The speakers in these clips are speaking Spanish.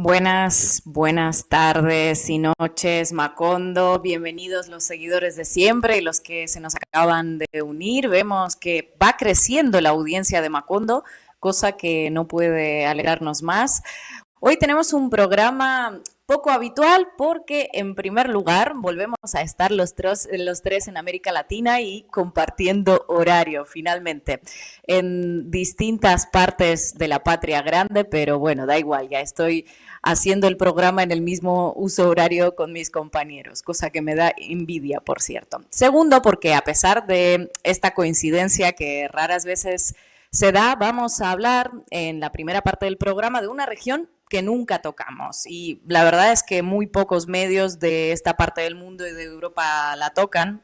Buenas tardes y noches, Macondo. Bienvenidos los seguidores de siempre y los que se nos acaban de unir. Vemos que va creciendo la audiencia de Macondo, cosa que no puede alegrarnos más. Hoy tenemos un programa poco habitual porque, en primer lugar, volvemos a estar los tres en América Latina y compartiendo horario, finalmente, en distintas partes de la patria grande, pero bueno, da igual, ya estoy haciendo el programa en el mismo uso horario con mis compañeros, cosa que me da envidia, por cierto. Segundo, porque a pesar de esta coincidencia que raras veces se da, vamos a hablar en la primera parte del programa de una región que nunca tocamos y la verdad es que muy pocos medios de esta parte del mundo y de Europa la tocan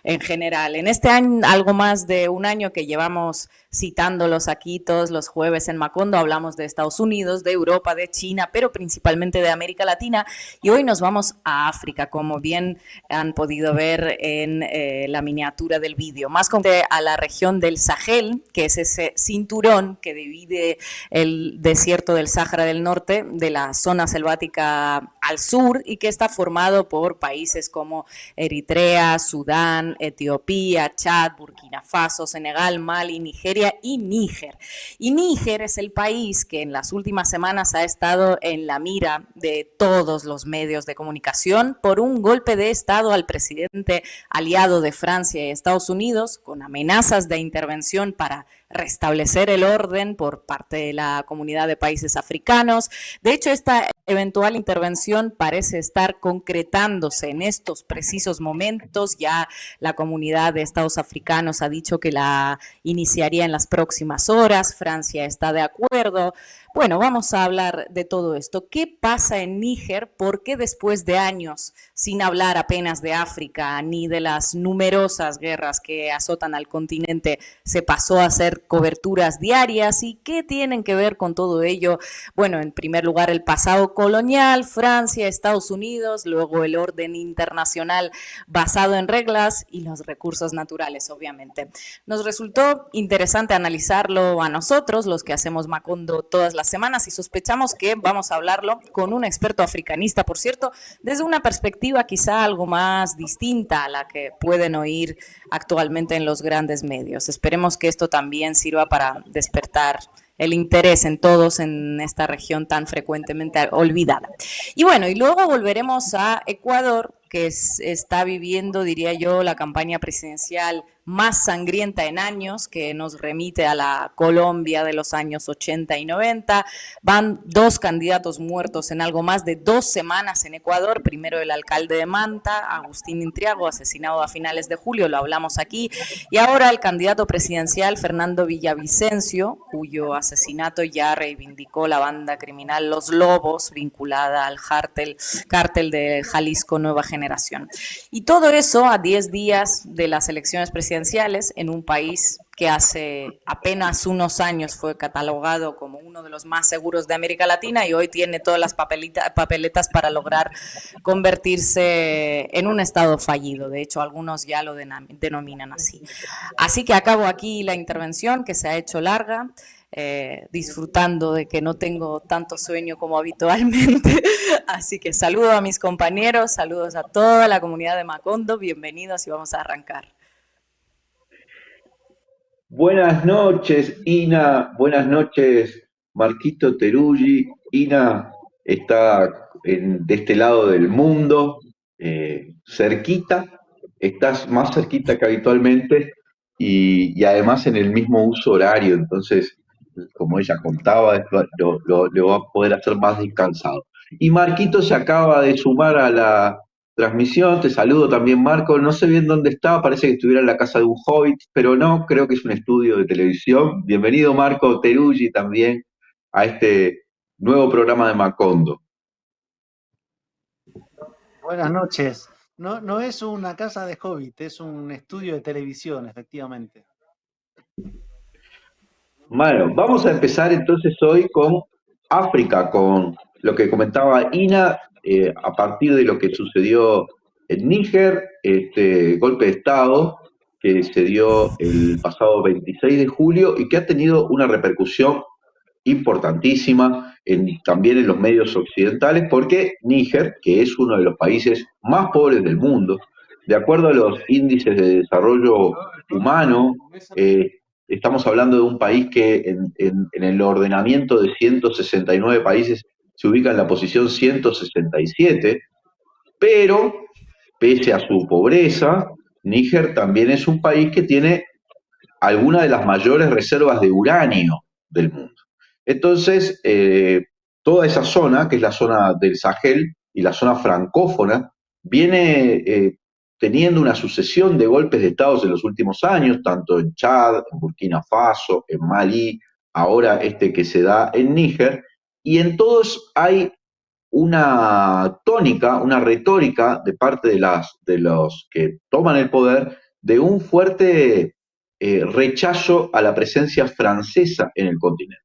en general. En este año, algo más de un año que llevamos citándolos aquí todos los jueves en Macondo, hablamos de Estados Unidos, de Europa, de China, pero principalmente de América Latina, y hoy nos vamos a África, como bien han podido ver en la miniatura del vídeo, más concretamente a la región del Sahel, que es ese cinturón que divide el desierto del Sáhara del Norte de la zona selvática al sur y que está formado por países como Eritrea, Sudán, Etiopía, Chad, Burkina Faso, Senegal, Mali, Nigeria y Níger. Y Níger es el país que en las últimas semanas ha estado en la mira de todos los medios de comunicación por un golpe de Estado al presidente aliado de Francia y Estados Unidos, con amenazas de intervención para restablecer el orden por parte de la comunidad de países africanos. De hecho, esta eventual intervención parece estar concretándose en estos precisos momentos. Ya la comunidad de estados africanos ha dicho que la iniciaría en las próximas horas. Francia está de acuerdo. Bueno, vamos a hablar de todo esto. ¿Qué pasa en Níger? ¿Por qué después de años sin hablar apenas de África ni de las numerosas guerras que azotan al continente se pasó a hacer coberturas diarias? ¿Y qué tienen que ver con todo ello? Bueno, en primer lugar, el pasado colonial, Francia, Estados Unidos, luego el orden internacional basado en reglas y los recursos naturales, obviamente. Nos resultó interesante analizarlo a nosotros, los que hacemos Macondo todas las semanas, y sospechamos que vamos a hablarlo con un experto africanista, por cierto, desde una perspectiva quizá algo más distinta a la que pueden oír actualmente en los grandes medios. Esperemos que esto también sirva para despertar el interés en todos en esta región tan frecuentemente olvidada. Y bueno, y luego volveremos a Ecuador, que está viviendo, diría yo, la campaña presidencial más sangrienta en años, que nos remite a la Colombia de los años 80 y 90. Van 2 candidatos muertos en algo más de 2 semanas en Ecuador. Primero el alcalde de Manta, Agustín Intriago, asesinado a finales de julio, lo hablamos aquí. Y ahora el candidato presidencial, Fernando Villavicencio, cuyo asesinato ya reivindicó la banda criminal Los Lobos, vinculada al cártel de Jalisco Nueva Generación. Y todo eso a 10 días de las elecciones presidenciales en un país que hace apenas unos años fue catalogado como uno de los más seguros de América Latina y hoy tiene todas las papeletas para lograr convertirse en un estado fallido. De hecho, algunos ya lo denominan así. Así que acabo aquí la intervención, que se ha hecho larga. Disfrutando de que no tengo tanto sueño como habitualmente. Así que saludo a mis compañeros, saludos a toda la comunidad de Macondo, bienvenidos y vamos a arrancar. Buenas noches, Ina. Buenas noches, Marquito Teruggi. Ina está de este lado del mundo, cerquita. Estás más cerquita que habitualmente y además en el mismo uso horario. Entonces, como ella contaba, lo va a poder hacer más descansado. Y Marquito se acaba de sumar a la transmisión. Te saludo también, Marco. No sé bien dónde está, parece que estuviera en la casa de un hobbit, pero no, creo que es un estudio de televisión. Bienvenido, Marco Teruggi, también a este nuevo programa de Macondo. Buenas noches. No, no es una casa de hobbit, es un estudio de televisión, efectivamente. Bueno, vamos a empezar entonces hoy con África, con lo que comentaba Ina, a partir de lo que sucedió en Níger, este golpe de Estado que se dio el pasado 26 de julio y que ha tenido una repercusión importantísima también en los medios occidentales, porque Níger, que es uno de los países más pobres del mundo, de acuerdo a los índices de desarrollo humano, estamos hablando de un país que en el ordenamiento de 169 países se ubica en la posición 167, pero pese a su pobreza, Níger también es un país que tiene algunas de las mayores reservas de uranio del mundo. Entonces, toda esa zona, que es la zona del Sahel y la zona francófona, viene teniendo una sucesión de golpes de Estado en los últimos años, tanto en Chad, en Burkina Faso, en Malí, ahora este que se da en Níger, y en todos hay una tónica, una retórica de parte de los que toman el poder de un fuerte rechazo a la presencia francesa en el continente,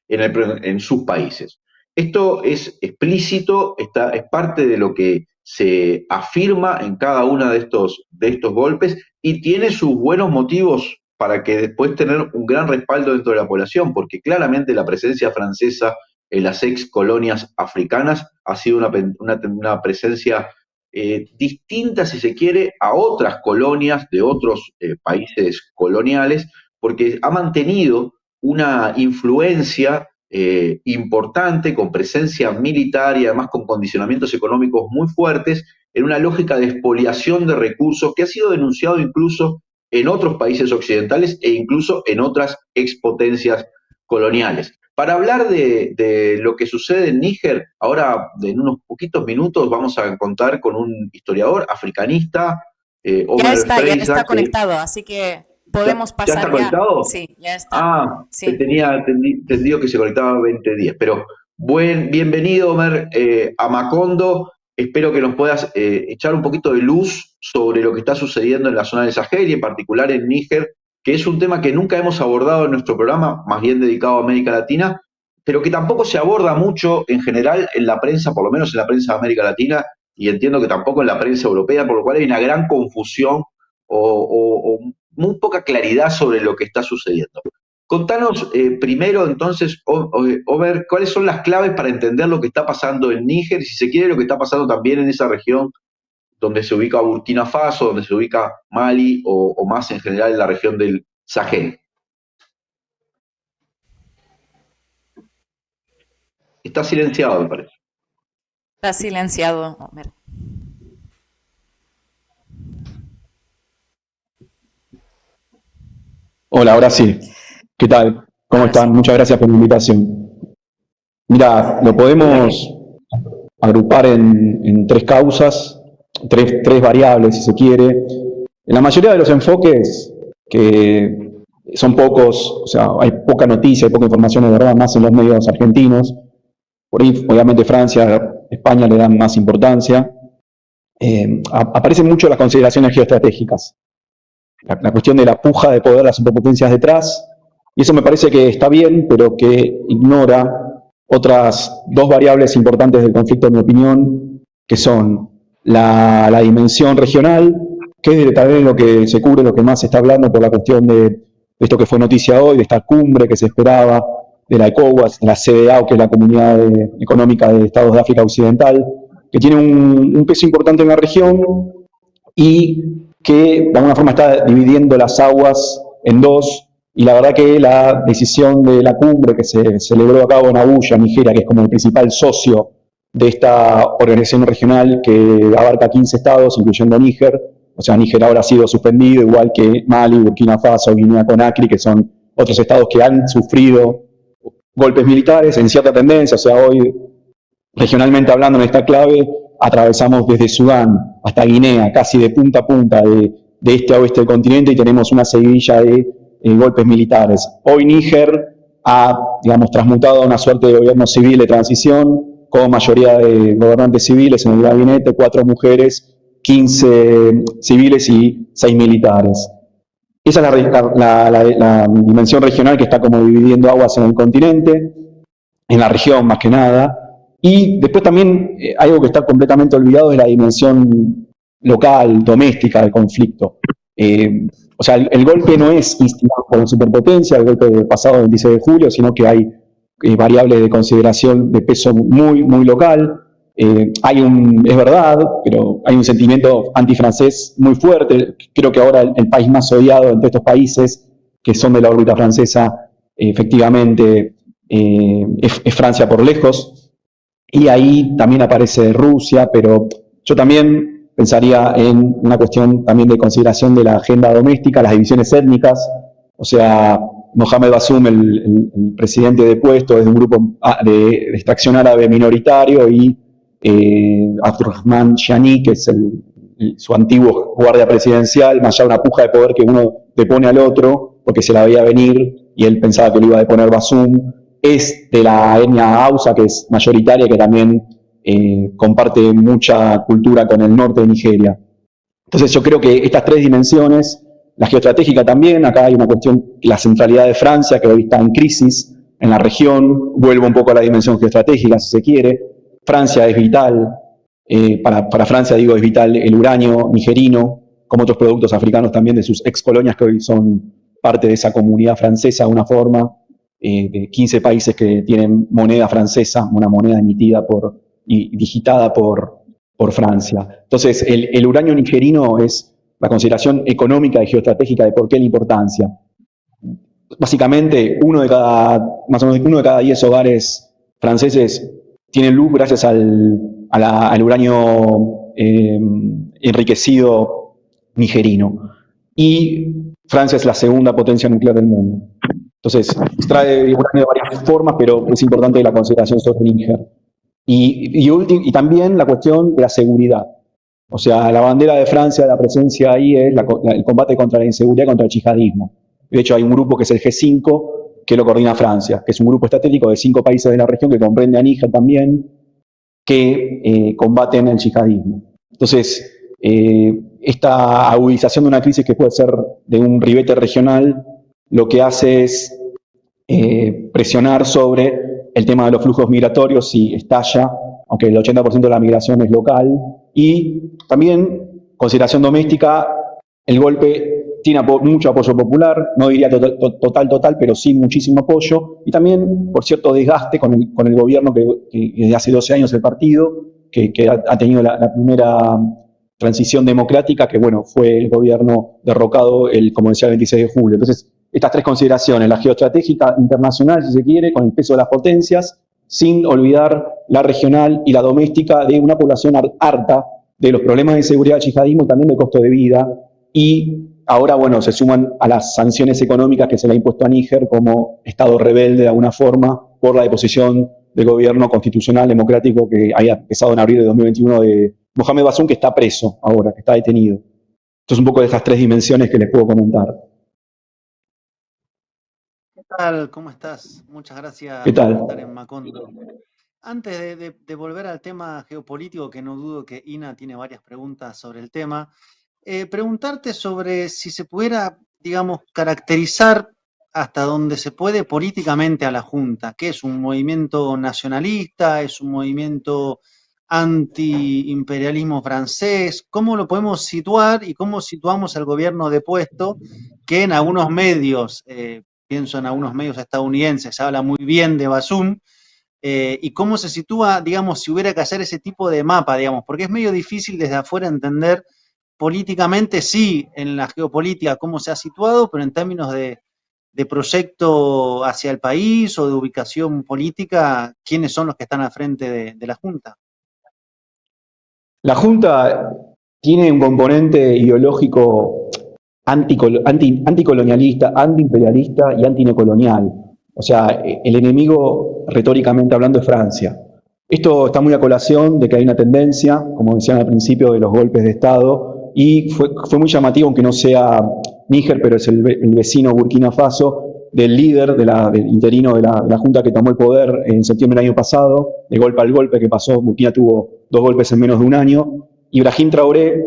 en sus países. Esto es explícito, es parte de lo que se afirma en cada uno de estos golpes y tiene sus buenos motivos para que después tener un gran respaldo dentro de la población, porque claramente la presencia francesa en las ex colonias africanas ha sido una presencia distinta, si se quiere, a otras colonias de otros países coloniales, porque ha mantenido una influencia importante, con presencia militar y además con condicionamientos económicos muy fuertes, en una lógica de expoliación de recursos que ha sido denunciado incluso en otros países occidentales e incluso en otras expotencias coloniales. Para hablar de lo que sucede en Níger, ahora en unos poquitos minutos vamos a contar con un historiador africanista, Omer Ya Freisa, está conectado, así que podemos ¿Ya está pasar ya. conectado? Sí, ya está. Ah, Sí. tenía entendido que se conectaba 2010, pero bienvenido, Omer, a Macondo. Espero que nos puedas echar un poquito de luz sobre lo que está sucediendo en la zona del Sahel y en particular en Níger, que es un tema que nunca hemos abordado en nuestro programa, más bien dedicado a América Latina, pero que tampoco se aborda mucho en general en la prensa, por lo menos en la prensa de América Latina, y entiendo que tampoco en la prensa europea, por lo cual hay una gran confusión o muy poca claridad sobre lo que está sucediendo. Contanos primero, entonces, Omer, cuáles son las claves para entender lo que está pasando en Níger y, si se quiere, lo que está pasando también en esa región donde se ubica Burkina Faso, donde se ubica Mali o más en general en la región del Sahel. Está silenciado, me parece. Está silenciado, Homer. Hola, ahora sí. ¿Qué tal? ¿Cómo Ahora están? sí. Muchas gracias por la invitación. Mira, lo podemos agrupar en tres causas, tres variables, si se quiere. En la mayoría de los enfoques, que son pocos, o sea, hay poca noticia, hay poca información de verdad, más en los medios argentinos. Por ahí, obviamente, Francia, España le dan más importancia. Aparecen mucho las consideraciones geoestratégicas. La cuestión de la puja de poder de las superpotencias detrás, y eso me parece que está bien, pero que ignora otras dos variables importantes del conflicto, en mi opinión, que son la dimensión regional, que es tal vez lo que se cubre, lo que más se está hablando por la cuestión de esto que fue noticia hoy, de esta cumbre que se esperaba, de la ECOWAS, de la CEDEAO, que es la Comunidad Económica de Estados de África Occidental, que tiene un peso importante en la región y que de alguna forma está dividiendo las aguas en dos, y la verdad que la decisión de la cumbre que se celebró a cabo en Abuya, Nigeria, que es como el principal socio de esta organización regional que abarca 15 estados, incluyendo Níger, o sea, Níger ahora ha sido suspendido, igual que Mali, Burkina Faso, Guinea-Conakry, que son otros estados que han sufrido golpes militares en cierta tendencia, o sea, hoy, regionalmente hablando en esta clave, atravesamos desde Sudán hasta Guinea, casi de punta a punta, de este a oeste del continente, y tenemos una seguidilla de golpes militares. Hoy Níger ha, digamos, transmutado a una suerte de gobierno civil de transición, con mayoría de gobernantes civiles en el gabinete, 4 mujeres, 15 civiles y 6 militares. Esa es la dimensión regional que está como dividiendo aguas en el continente, en la región más que nada. Y después también algo que está completamente olvidado es la dimensión local, doméstica del conflicto. O sea, el golpe no es instigado por la superpotencia, el golpe pasado del 26 de julio, sino que hay variables de consideración de peso muy, muy local. Es verdad, pero hay un sentimiento antifrancés muy fuerte. Creo que ahora el país más odiado entre estos países que son de la órbita francesa, efectivamente, es Francia por lejos. Y ahí también aparece Rusia, pero yo también pensaría en una cuestión también de consideración de la agenda doméstica, las divisiones étnicas. O sea, Mohamed Bazoum, el presidente depuesto, es de un grupo de extracción árabe minoritario, y Abdurrahman Chiani, que es su antiguo guardia presidencial, más allá de una puja de poder que uno depone al otro, porque se la veía venir y él pensaba que lo iba a deponer Bazoum, es de la etnia Hausa, que es mayoritaria, que también comparte mucha cultura con el norte de Nigeria. Entonces yo creo que estas tres dimensiones, la geoestratégica también, acá hay una cuestión, la centralidad de Francia, que hoy está en crisis en la región, vuelvo un poco a la dimensión geoestratégica, si se quiere. Francia es vital, para Francia, digo, es vital el uranio nigerino, como otros productos africanos también de sus ex colonias, que hoy son parte de esa comunidad francesa de una forma, de 15 países que tienen moneda francesa, una moneda emitida y digitada por Francia. Entonces, el uranio nigerino es la consideración económica y geoestratégica de por qué la importancia. Básicamente, más o menos uno de cada 10 hogares franceses tienen luz gracias al uranio enriquecido nigerino. Y Francia es la segunda potencia nuclear del mundo. Entonces, extrae uranio de varias formas, pero es importante la consideración sobre Níger. Y también la cuestión de la seguridad. O sea, la bandera de Francia, la presencia ahí es el combate contra la inseguridad, contra el yihadismo. De hecho, hay un grupo que es el G5, que lo coordina Francia, que es un grupo estratégico de 5 países de la región, que comprende a Níger también, que combaten el yihadismo. Entonces, esta agudización de una crisis que puede ser de un ribete regional, lo que hace es presionar sobre el tema de los flujos migratorios si estalla, aunque el 80% de la migración es local, y también, consideración doméstica, el golpe tiene mucho apoyo popular, no diría total, pero sí muchísimo apoyo, y también por cierto desgaste con el gobierno que desde hace 12 años el partido, que ha tenido la primera transición democrática, que bueno, fue el gobierno derrocado, como decía, el 26 de julio. Entonces, estas tres consideraciones, la geoestratégica internacional, si se quiere, con el peso de las potencias, sin olvidar la regional y la doméstica de una población harta de los problemas de seguridad, yihadismo y también del costo de vida, y ahora, bueno, se suman a las sanciones económicas que se le ha impuesto a Níger como Estado rebelde de alguna forma por la deposición del gobierno constitucional democrático que haya empezado en abril de 2021 de Mohamed Bazoum, que está preso ahora, que está detenido. Entonces, un poco de estas tres dimensiones que les puedo comentar. ¿Qué tal? ¿Cómo estás? Muchas gracias ¿Qué tal? por estar en Macondo. Antes de volver al tema geopolítico, que no dudo que Ina tiene varias preguntas sobre el tema, preguntarte sobre si se pudiera, digamos, caracterizar hasta donde se puede políticamente a la Junta. ¿Qué es un movimiento nacionalista? ¿Es un movimiento anti-imperialismo francés? ¿Cómo lo podemos situar y cómo situamos al gobierno depuesto, que en algunos medios, pienso en algunos medios estadounidenses, se habla muy bien de Bazoum, y cómo se sitúa, digamos, si hubiera que hacer ese tipo de mapa, digamos, porque es medio difícil desde afuera entender políticamente, sí, en la geopolítica cómo se ha situado, pero en términos de proyecto hacia el país o de ubicación política, ¿quiénes son los que están al frente de la Junta? La Junta tiene un componente ideológico anticolonialista, antiimperialista y antineocolonial. O sea, el enemigo, retóricamente hablando, es Francia. Esto está muy a colación de que hay una tendencia, como decían al principio, de los golpes de Estado, y fue muy llamativo, aunque no sea Níger, pero es el vecino Burkina Faso, del líder, del interino de la Junta que tomó el poder en septiembre del año pasado, de golpe al golpe que pasó. Burkina tuvo 2 golpes en menos de un año. Ibrahim Traoré,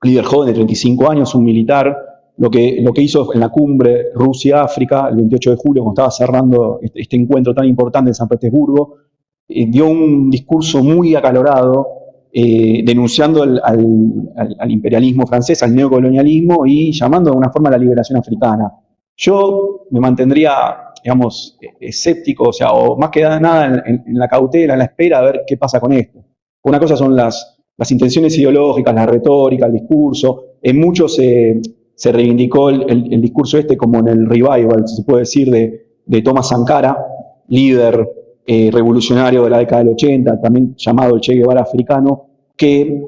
líder joven de 35 años, un militar, lo que hizo en la cumbre Rusia-África, el 28 de julio, cuando estaba cerrando este encuentro tan importante en San Petersburgo, dio un discurso muy acalorado, denunciando al imperialismo francés, al neocolonialismo, y llamando de alguna forma a la liberación africana. Yo me mantendría digamos, escéptico, o sea, o más que nada en la cautela, en la espera, a ver qué pasa con esto. Una cosa son las intenciones ideológicas, la retórica, el discurso. En muchos se reivindicó el discurso este como en el revival, si se puede decir, de Thomas Sankara, líder revolucionario de la década del 80, también llamado el Che Guevara africano, que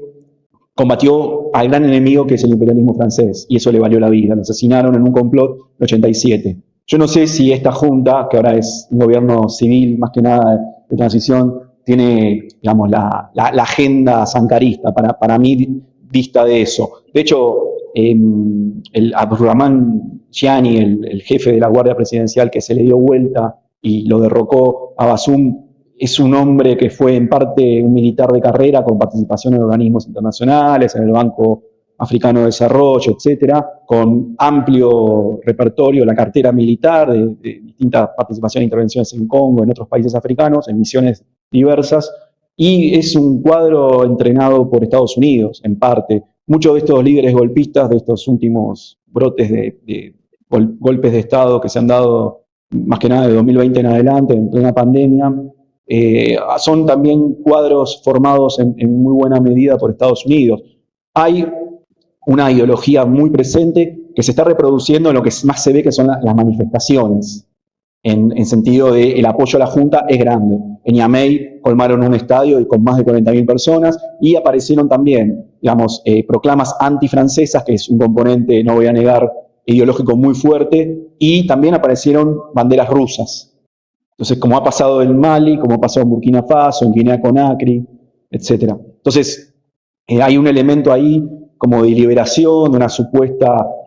combatió al gran enemigo que es el imperialismo francés, y eso le valió la vida. Lo asesinaron en un complot en el 87. Yo no sé si esta junta, que ahora es un gobierno civil, más que nada de transición, tiene, digamos, la agenda sankarista, para mí dista de eso. De hecho, el Abdurrahman Chiani, el jefe de la Guardia Presidencial que se le dio vuelta y lo derrocó a Basum, es un hombre que fue en parte un militar de carrera con participación en organismos internacionales, en el Banco Africano de Desarrollo, etcétera, con amplio repertorio, la cartera militar de distintas participaciones e intervenciones en Congo, en otros países africanos, en misiones diversas, y es un cuadro entrenado por Estados Unidos, en parte. Muchos de estos líderes golpistas, de estos últimos brotes de golpes de Estado que se han dado más que nada de 2020 en adelante, en plena pandemia, son también cuadros formados en muy buena medida por Estados Unidos. Hay una ideología muy presente que se está reproduciendo en lo que más se ve que son las manifestaciones, en sentido de el apoyo a la Junta es grande. En Niamey colmaron un estadio con más de 40.000 personas y aparecieron también, digamos, proclamas antifrancesas, que es un componente, no voy a negar, ideológico muy fuerte, y también aparecieron banderas rusas. Entonces, como ha pasado en Mali, como ha pasado en Burkina Faso, en Guinea-Conakry, etc. Entonces, hay un elemento ahí como de liberación, de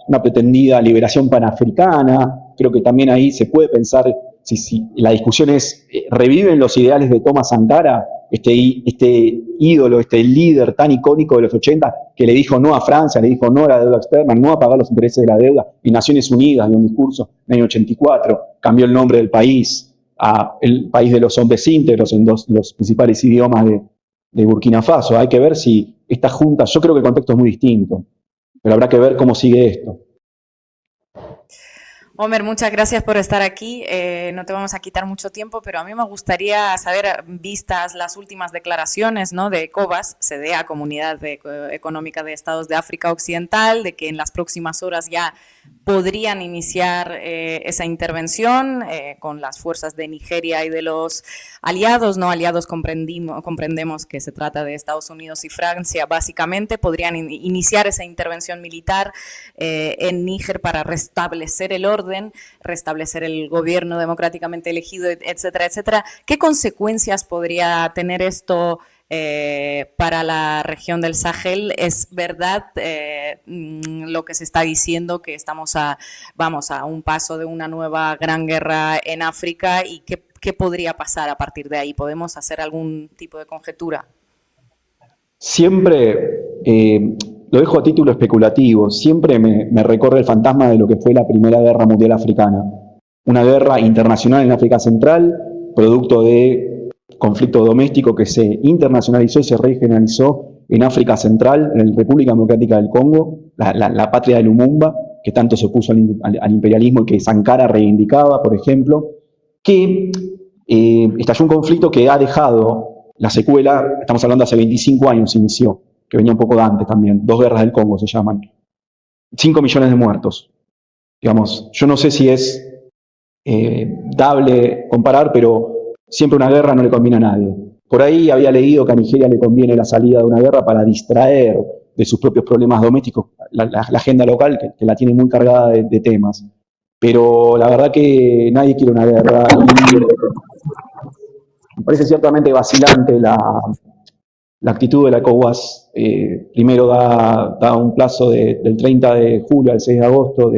una pretendida liberación panafricana. Creo que también ahí se puede pensar, si la discusión es, ¿reviven los ideales de Thomas Sankara, este ídolo, este líder tan icónico de los 80, que le dijo no a Francia, le dijo no a la deuda externa, no a pagar los intereses de la deuda, y Naciones Unidas, de un discurso en el año 84, cambió el nombre del país a el país de los hombres íntegros en los principales idiomas de Burkina Faso? Hay que ver si esta junta, yo creo que el contexto es muy distinto, pero habrá que ver cómo sigue esto. Homer, muchas gracias por estar aquí. No te vamos a quitar mucho tiempo, pero a mí me gustaría saber, vistas las últimas declaraciones, ¿no?, de ECOWAS, CDA, Comunidad Económica de Estados de África Occidental, de que en las próximas horas ya podrían iniciar esa intervención con las fuerzas de Nigeria y de los aliados, ¿no? Aliados comprendemos que se trata de Estados Unidos y Francia, básicamente podrían iniciar esa intervención militar en Níger para restablecer el orden, restablecer el gobierno democráticamente elegido, etcétera, etcétera. ¿Qué consecuencias podría tener esto para la región del Sahel? ¿Es verdad lo que se está diciendo, que vamos a un paso de una nueva gran guerra en África? ¿Y qué podría pasar a partir de ahí? ¿Podemos hacer algún tipo de conjetura? Siempre, lo dejo a título especulativo, siempre me recorre el fantasma de lo que fue la Primera Guerra Mundial Africana. Una guerra internacional en África Central, producto de conflicto doméstico que se internacionalizó y se regionalizó en África Central, en la República Democrática del Congo, la patria de Lumumba, que tanto se opuso al imperialismo y que Sankara reivindicaba, por ejemplo, que estalló un conflicto que ha dejado la secuela. Estamos hablando hace 25 años, se inició, que venía un poco de antes también, 2 guerras del Congo se llaman, 5 millones de muertos. Digamos, yo no sé si es dable comparar, pero siempre una guerra no le conviene a nadie. Por ahí había leído que a Nigeria le conviene la salida de una guerra para distraer de sus propios problemas domésticos la agenda local, que la tiene muy cargada de temas. Pero la verdad que nadie quiere una guerra. Me parece ciertamente vacilante la actitud de la ECOWAS. Primero da un plazo del 30 de julio al 6 de agosto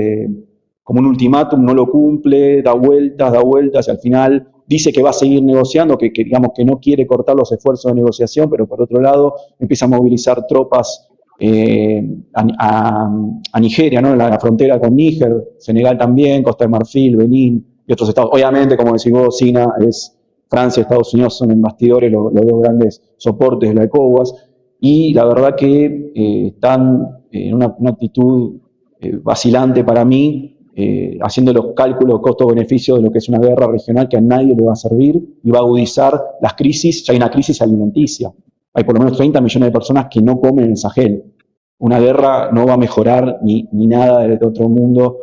como un ultimátum, no lo cumple, da vueltas y al final dice que va a seguir negociando, que digamos que no quiere cortar los esfuerzos de negociación, pero por otro lado empieza a movilizar tropas a Nigeria, ¿no?, en la frontera con Níger, Senegal también, Costa de Marfil, Benín y otros estados. Obviamente, como decís vos, Sina, es Francia y Estados Unidos son en bastidores los 2 grandes soportes de la ECOWAS, y la verdad que están en una actitud vacilante para mí, haciendo los cálculos costo-beneficio de lo que es una guerra regional que a nadie le va a servir y va a agudizar las crisis. Ya hay una crisis alimenticia. Hay por lo menos 30 millones de personas que no comen en el Sahel. Una guerra no va a mejorar ni nada del otro mundo.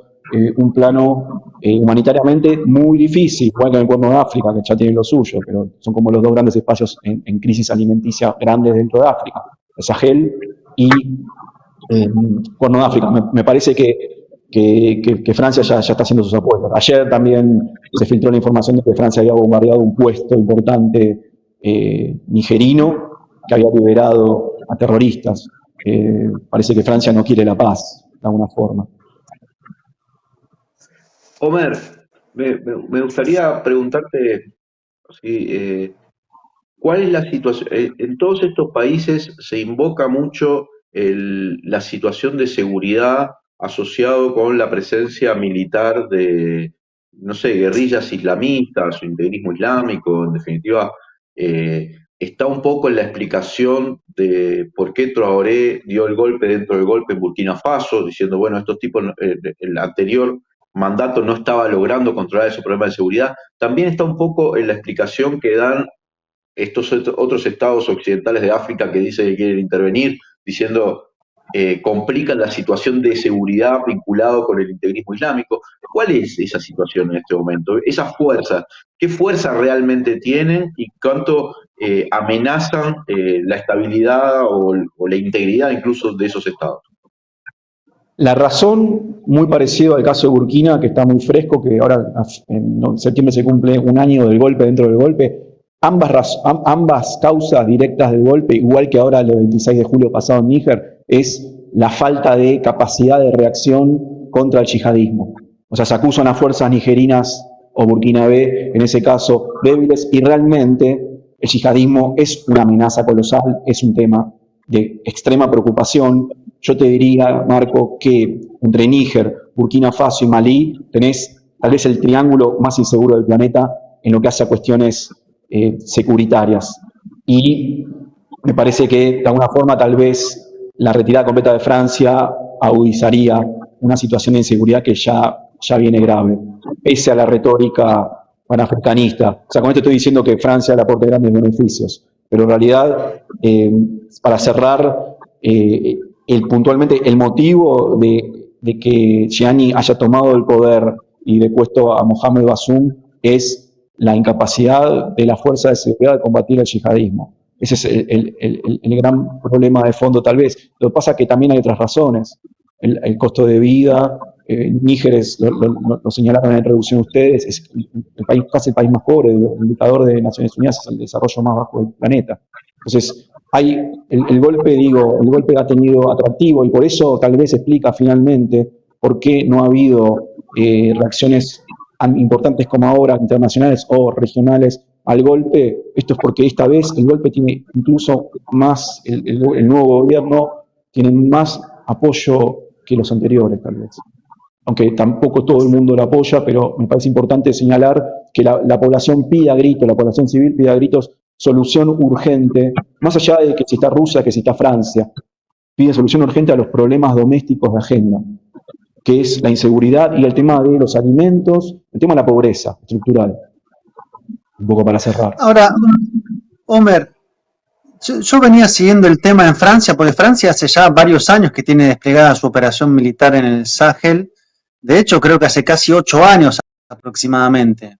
Un plano humanitariamente muy difícil, igual que en el Cuerno de África, que ya tiene lo suyo, pero son como los dos grandes espacios en crisis alimenticia grandes dentro de África, el Sahel y Cuerno de África. Me parece que Francia ya está haciendo sus apuestas. Ayer también se filtró la información de que Francia había bombardeado un puesto importante nigerino que había liberado a terroristas. Parece que Francia no quiere la paz, de alguna forma. Homer, me gustaría preguntarte, ¿sí? ¿Cuál es la situación? En todos estos países se invoca mucho la situación de seguridad asociado con la presencia militar de, no sé, guerrillas islamistas o integrismo islámico. En definitiva, está un poco en la explicación de por qué Traoré dio el golpe dentro del golpe en Burkina Faso, diciendo, bueno, estos tipos, el anterior mandato no estaba logrando controlar ese problema de seguridad. También está un poco en la explicación que dan estos otros estados occidentales de África que dicen que quieren intervenir, diciendo complican la situación de seguridad vinculado con el integrismo islámico. ¿Cuál es esa situación en este momento? Esas fuerzas, ¿qué fuerza realmente tienen y cuánto amenazan la estabilidad o la integridad incluso de esos estados? La razón, muy parecida al caso de Burkina, que está muy fresco, que ahora en septiembre se cumple un año del golpe dentro del golpe. Ambas causas directas del golpe, igual que ahora el 26 de julio pasado en Níger, es la falta de capacidad de reacción contra el yihadismo. O sea, se acusan a fuerzas nigerinas o burkinabé, en ese caso, débiles, y realmente el yihadismo es una amenaza colosal, es un tema de extrema preocupación. Yo te diría, Marco, que entre Níger, Burkina Faso y Malí tenés tal vez el triángulo más inseguro del planeta en lo que hace a cuestiones securitarias. Y me parece que de alguna forma tal vez la retirada completa de Francia agudizaría una situación de inseguridad que ya viene grave, pese a la retórica panafricanista. O sea, con esto estoy diciendo que Francia le aporta grandes beneficios, pero en realidad, para cerrar, puntualmente el motivo de que Gianni haya tomado el poder y depuesto a Mohamed Bazoum es la incapacidad de la fuerza de seguridad de combatir el yihadismo. Ese es el gran problema de fondo, tal vez. Lo que pasa es que también hay otras razones. El costo de vida, Níger lo señalaron en la introducción ustedes, es casi el país más pobre, el indicador de Naciones Unidas es el desarrollo más bajo del planeta. Entonces, el golpe ha tenido atractivo y por eso tal vez explica finalmente por qué no ha habido reacciones importantes como ahora, internacionales o regionales, al golpe. Esto es porque esta vez el golpe tiene incluso más, el nuevo gobierno tiene más apoyo que los anteriores, tal vez. Aunque tampoco todo el mundo lo apoya, pero me parece importante señalar que la población pide a gritos, la población civil pide a gritos solución urgente, más allá de que si está Rusia, que si está Francia, pide solución urgente a los problemas domésticos de agenda, que es la inseguridad y el tema de los alimentos, el tema de la pobreza estructural. Un poco para cerrar. Ahora, Homer, yo venía siguiendo el tema en Francia, porque Francia hace ya varios años que tiene desplegada su operación militar en el Sahel. De hecho, creo que hace casi 8 años aproximadamente.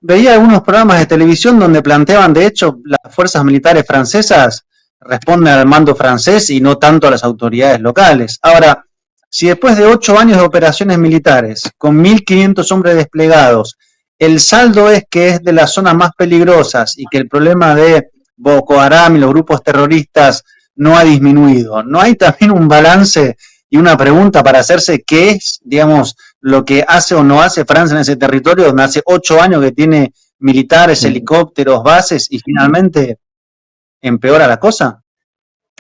Veía algunos programas de televisión donde planteaban, de hecho, las fuerzas militares francesas responden al mando francés y no tanto a las autoridades locales. Ahora, si después de 8 años de operaciones militares, con 1.500 hombres desplegados, el saldo es que es de las zonas más peligrosas y que el problema de Boko Haram y los grupos terroristas no ha disminuido, ¿no hay también un balance y una pregunta para hacerse qué es, digamos, lo que hace o no hace Francia en ese territorio donde hace 8 años que tiene militares, helicópteros, bases y finalmente empeora la cosa?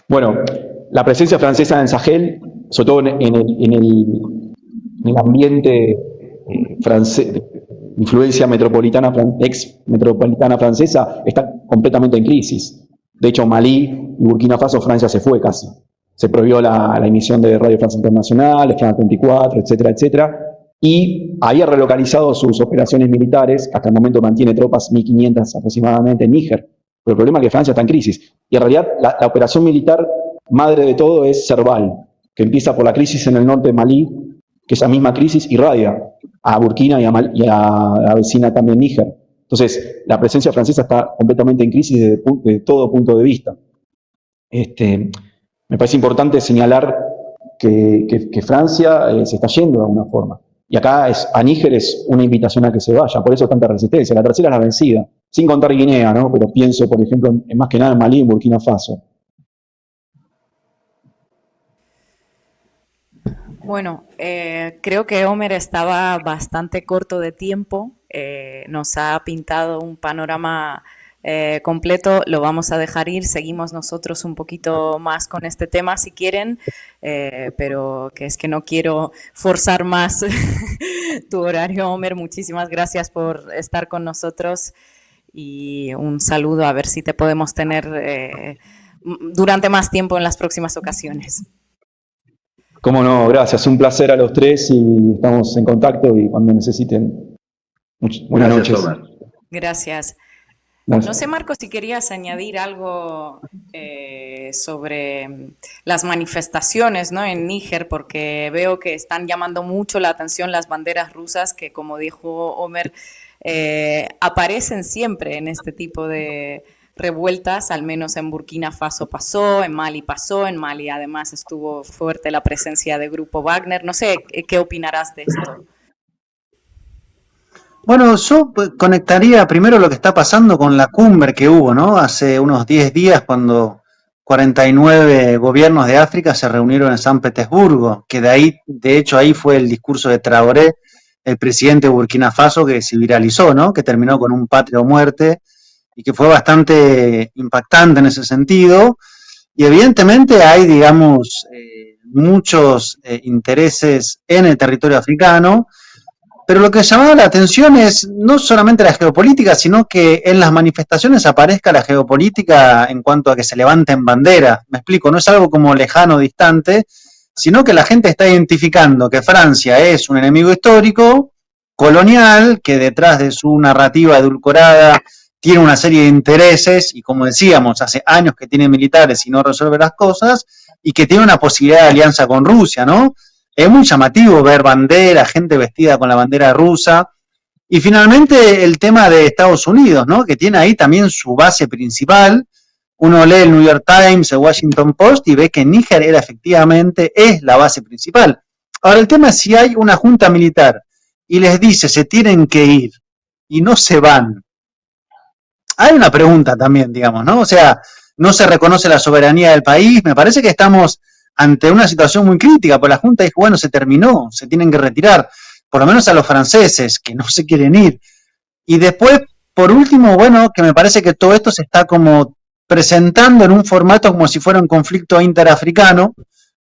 Bueno, la presencia francesa en Sahel, sobre todo en el ambiente francés, influencia ex-metropolitana francesa, está completamente en crisis. De hecho, Malí y Burkina Faso, Francia se fue casi. Se prohibió la emisión de Radio France Internacional, France 24, etcétera, etcétera. y había relocalizado sus operaciones militares, que hasta el momento mantiene tropas 1.500 aproximadamente en Níger. Pero el problema es que Francia está en crisis. Y en realidad la operación militar madre de todo es Serval, que empieza por la crisis en el norte de Malí, que esa misma crisis irradia a Burkina y a la vecina también Níger. Entonces, la presencia francesa está completamente en crisis desde todo punto de vista. Me parece importante señalar que Francia se está yendo de alguna forma. Y acá a Níger es una invitación a que se vaya, por eso tanta resistencia. La tercera es la vencida, sin contar Guinea, ¿no? Pero pienso, por ejemplo, más que nada en Malí y Burkina Faso. Bueno, creo que Homer estaba bastante corto de tiempo, nos ha pintado un panorama completo, lo vamos a dejar ir, seguimos nosotros un poquito más con este tema si quieren, pero que es que no quiero forzar más tu horario, Homer. Muchísimas gracias por estar con nosotros y un saludo, a ver si te podemos tener durante más tiempo en las próximas ocasiones. Cómo no, gracias, un placer a los tres y estamos en contacto y cuando necesiten. Buenas noches. Homer. Gracias. Gracias. No sé, Marcos, si querías añadir algo sobre las manifestaciones, ¿no?, en Níger, porque veo que están llamando mucho la atención las banderas rusas, que como dijo Homer, aparecen siempre en este tipo de revueltas, al menos en Burkina Faso pasó, en Mali además estuvo fuerte la presencia de Grupo Wagner. No sé, ¿qué opinarás de esto? Bueno, yo conectaría primero lo que está pasando con la cumbre que hubo, ¿no? Hace unos 10 días cuando 49 gobiernos de África se reunieron en San Petersburgo, que de hecho ahí fue el discurso de Traoré, el presidente de Burkina Faso, que se viralizó, ¿no? Que terminó con un patria o muerte y que fue bastante impactante en ese sentido. Y evidentemente hay, digamos, muchos intereses en el territorio africano, pero lo que llamaba la atención es no solamente la geopolítica, sino que en las manifestaciones aparezca la geopolítica en cuanto a que se levanten banderas. Me explico, no es algo como lejano, distante, sino que la gente está identificando que Francia es un enemigo histórico, colonial, que detrás de su narrativa edulcorada tiene una serie de intereses y, como decíamos, hace años que tiene militares y no resuelve las cosas, y que tiene una posibilidad de alianza con Rusia, ¿no? Es muy llamativo ver banderas, gente vestida con la bandera rusa. Y finalmente el tema de Estados Unidos, ¿no? Que tiene ahí también su base principal. Uno lee el New York Times, el Washington Post y ve que Níger efectivamente es la base principal. Ahora el tema es si hay una junta militar y les dice se tienen que ir y no se van. Hay una pregunta también, digamos, ¿no? O sea, no se reconoce la soberanía del país. Me parece que estamos ante una situación muy crítica, porque la Junta dijo, bueno, se terminó, se tienen que retirar, por lo menos a los franceses, que no se quieren ir. Y después, por último, bueno, que me parece que todo esto se está como presentando en un formato como si fuera un conflicto interafricano,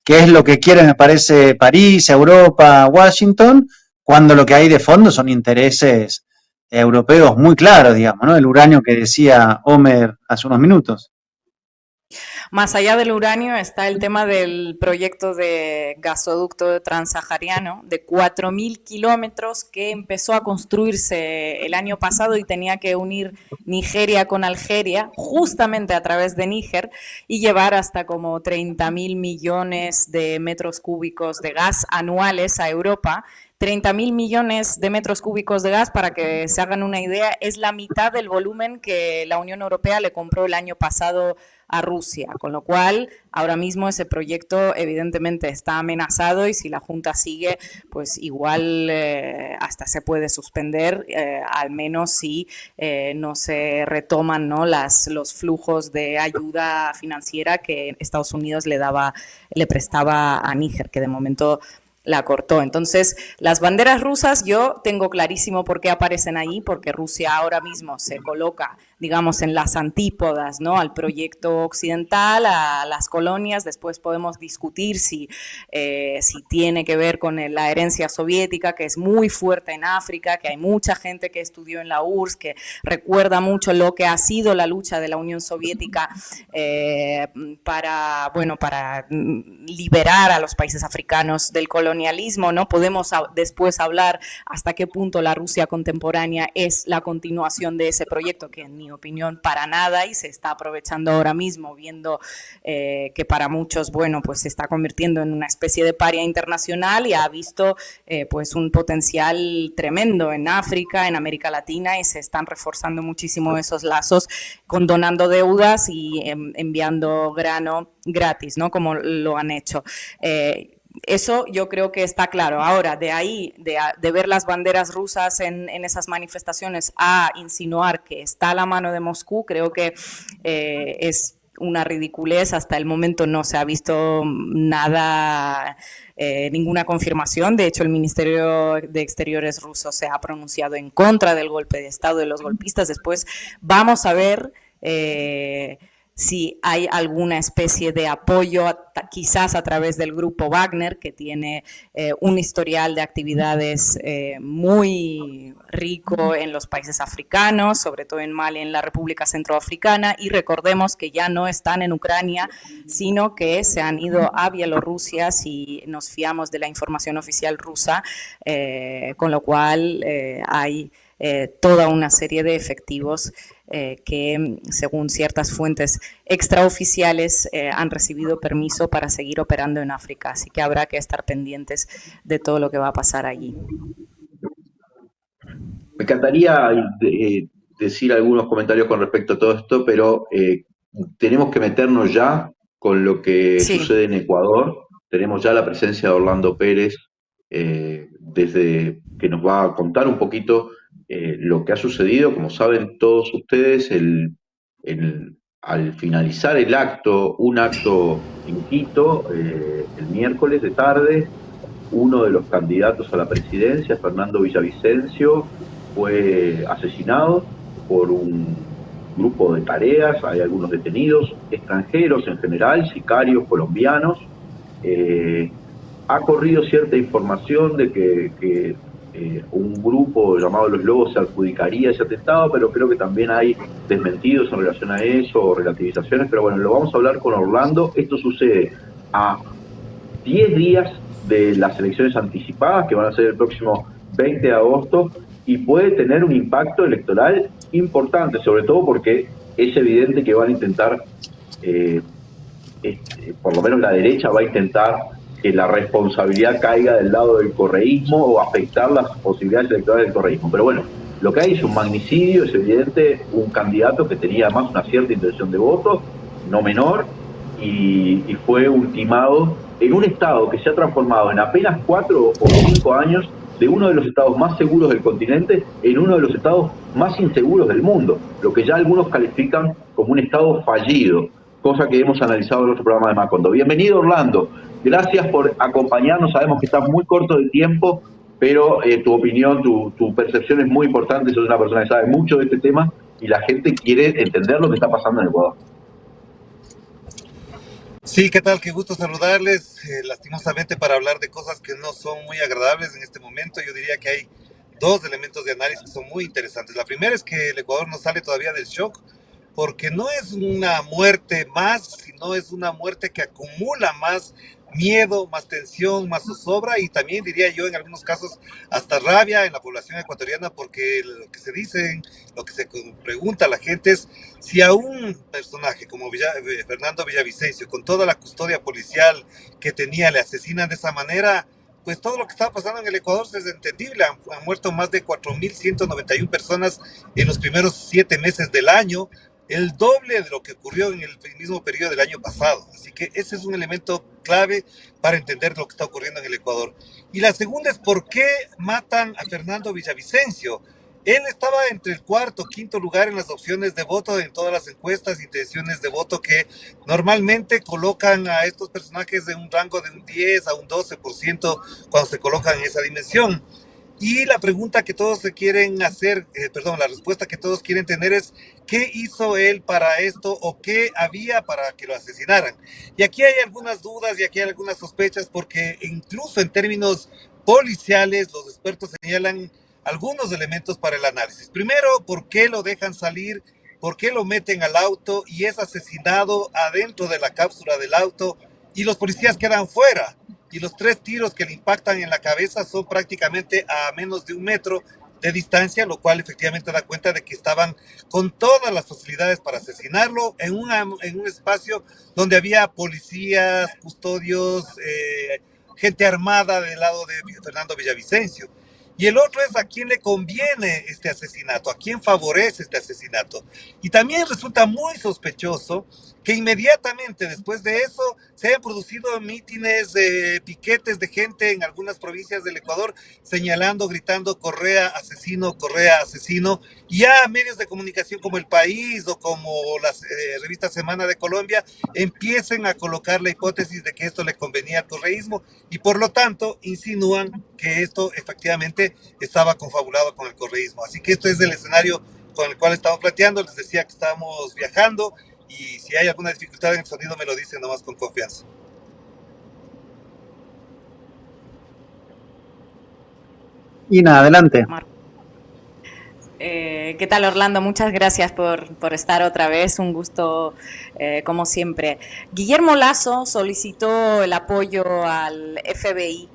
que es lo que quiere, me parece, París, Europa, Washington, cuando lo que hay de fondo son intereses europeos muy claros, digamos, ¿no? El uranio que decía Homer hace unos minutos. Más allá del uranio está el tema del proyecto de gasoducto transsahariano de 4.000 kilómetros que empezó a construirse el año pasado y tenía que unir Nigeria con Algeria, justamente a través de Níger, y llevar hasta como 30.000 millones de metros cúbicos de gas anuales a Europa. 30.000 millones de metros cúbicos de gas, para que se hagan una idea, es la mitad del volumen que la Unión Europea le compró el año pasado a Rusia, con lo cual ahora mismo ese proyecto evidentemente está amenazado y si la Junta sigue, pues igual hasta se puede suspender, al menos si no se retoman, ¿no?, los flujos de ayuda financiera que Estados Unidos le prestaba a Níger, que de momento la cortó. Entonces, las banderas rusas yo tengo clarísimo por qué aparecen ahí, porque Rusia ahora mismo se coloca digamos, en las antípodas, ¿no? Al proyecto occidental, a las colonias. Después podemos discutir si tiene que ver con la herencia soviética, que es muy fuerte en África, que hay mucha gente que estudió en la URSS, que recuerda mucho lo que ha sido la lucha de la Unión Soviética para liberar a los países africanos del colonialismo, ¿no? Podemos después hablar hasta qué punto la Rusia contemporánea es la continuación de ese proyecto, que en mi opinión para nada, y se está aprovechando ahora mismo, viendo que para muchos, bueno, pues se está convirtiendo en una especie de paria internacional y ha visto pues un potencial tremendo en África, en América Latina, y se están reforzando muchísimo esos lazos, condonando deudas y enviando grano gratis, ¿no? Como lo han hecho. Eso yo creo que está claro. Ahora, de ahí, de ver las banderas rusas en esas manifestaciones a insinuar que está a la mano de Moscú, creo que es una ridiculez. Hasta el momento no se ha visto nada, ninguna confirmación. De hecho, el Ministerio de Exteriores ruso se ha pronunciado en contra del golpe de Estado de los golpistas. Después vamos a ver si hay alguna especie de apoyo, quizás a través del grupo Wagner, que tiene un historial de actividades muy rico en los países africanos, sobre todo en Mali, en la República Centroafricana, y recordemos que ya no están en Ucrania, sino que se han ido a Bielorrusia, si nos fiamos de la información oficial rusa, con lo cual hay toda una serie de efectivos que, según ciertas fuentes extraoficiales, han recibido permiso para seguir operando en África. Así que habrá que estar pendientes de todo lo que va a pasar allí. Me encantaría decir algunos comentarios con respecto a todo esto, pero tenemos que meternos ya con lo que sucede en Ecuador. Tenemos ya la presencia de Orlando Pérez, desde que nos va a contar un poquito lo que ha sucedido. Como saben todos ustedes, al finalizar el acto, un acto en Quito, el miércoles de tarde, uno de los candidatos a la presidencia, Fernando Villavicencio, fue asesinado por un grupo de tareas. Hay algunos detenidos, extranjeros en general, sicarios colombianos. Ha corrido cierta información de que un grupo llamado Los Lobos se adjudicaría ese atentado, pero creo que también hay desmentidos en relación a eso, o relativizaciones, pero bueno, lo vamos a hablar con Orlando. Esto sucede a 10 días de las elecciones anticipadas, que van a ser el próximo 20 de agosto, y puede tener un impacto electoral importante, sobre todo porque es evidente que van a intentar, por lo menos la derecha va a intentar que la responsabilidad caiga del lado del correísmo o afectar las posibilidades electorales del correísmo. Pero bueno, lo que hay es un magnicidio, es evidente, un candidato que tenía además una cierta intención de voto, no menor, y fue ultimado en un estado que se ha transformado en apenas 4 o 5 años de uno de los estados más seguros del continente en uno de los estados más inseguros del mundo, lo que ya algunos califican como un estado fallido, cosa que hemos analizado en nuestro programa de Macondo. Bienvenido, Orlando. Gracias por acompañarnos. Sabemos que estás muy corto de tiempo, pero tu opinión, tu percepción es muy importante. Sos una persona que sabe mucho de este tema y la gente quiere entender lo que está pasando en Ecuador. Sí, ¿qué tal? Qué gusto saludarles. Lastimosamente, para hablar de cosas que no son muy agradables en este momento, yo diría que hay dos elementos de análisis que son muy interesantes. La primera es que el Ecuador no sale todavía del shock, porque no es una muerte más, sino es una muerte que acumula más miedo, más tensión, más zozobra, y también diría yo en algunos casos hasta rabia en la población ecuatoriana, porque lo que se dice, lo que se pregunta a la gente es si a un personaje como Fernando Villavicencio, con toda la custodia policial que tenía, le asesinan de esa manera, pues todo lo que estaba pasando en el Ecuador es entendible. Han muerto más de 4.191 personas en los primeros 7 meses del año, el doble de lo que ocurrió en el mismo periodo del año pasado. Así que ese es un elemento clave para entender lo que está ocurriendo en el Ecuador. Y la segunda es por qué matan a Fernando Villavicencio. Él estaba entre el cuarto, quinto lugar en las opciones de voto en todas las encuestas y intenciones de voto que normalmente colocan a estos personajes en un rango de un 10 a un 12% cuando se colocan en esa dimensión. Y la pregunta que todos se quieren hacer, la respuesta que todos quieren tener es, ¿qué hizo él para esto o qué había para que lo asesinaran? Y aquí hay algunas dudas y aquí hay algunas sospechas porque incluso en términos policiales los expertos señalan algunos elementos para el análisis. Primero, ¿por qué lo dejan salir? ¿Por qué lo meten al auto y es asesinado adentro de la cápsula del auto y los policías quedan fuera? Y los 3 tiros que le impactan en la cabeza son prácticamente a menos de 1 metro de distancia, lo cual efectivamente da cuenta de que estaban con todas las facilidades para asesinarlo en un espacio donde había policías, custodios, gente armada del lado de Fernando Villavicencio. Y el otro es a quién le conviene este asesinato, a quién favorece este asesinato. Y también resulta muy sospechoso que inmediatamente después de eso se hayan producido mítines, piquetes de gente en algunas provincias del Ecuador señalando, gritando Correa asesino, y ya medios de comunicación como El País o como la revista Semana de Colombia empiecen a colocar la hipótesis de que esto le convenía al correísmo y por lo tanto insinúan que esto efectivamente estaba confabulado con el correísmo. Así que esto es el escenario con el cual estamos planteando. Les decía que estamos viajando y si hay alguna dificultad en el sonido me lo dicen nomás con confianza. Ina, adelante. ¿Qué tal, Orlando? Muchas gracias por estar otra vez, un gusto como siempre. Guillermo Lasso solicitó el apoyo al FBI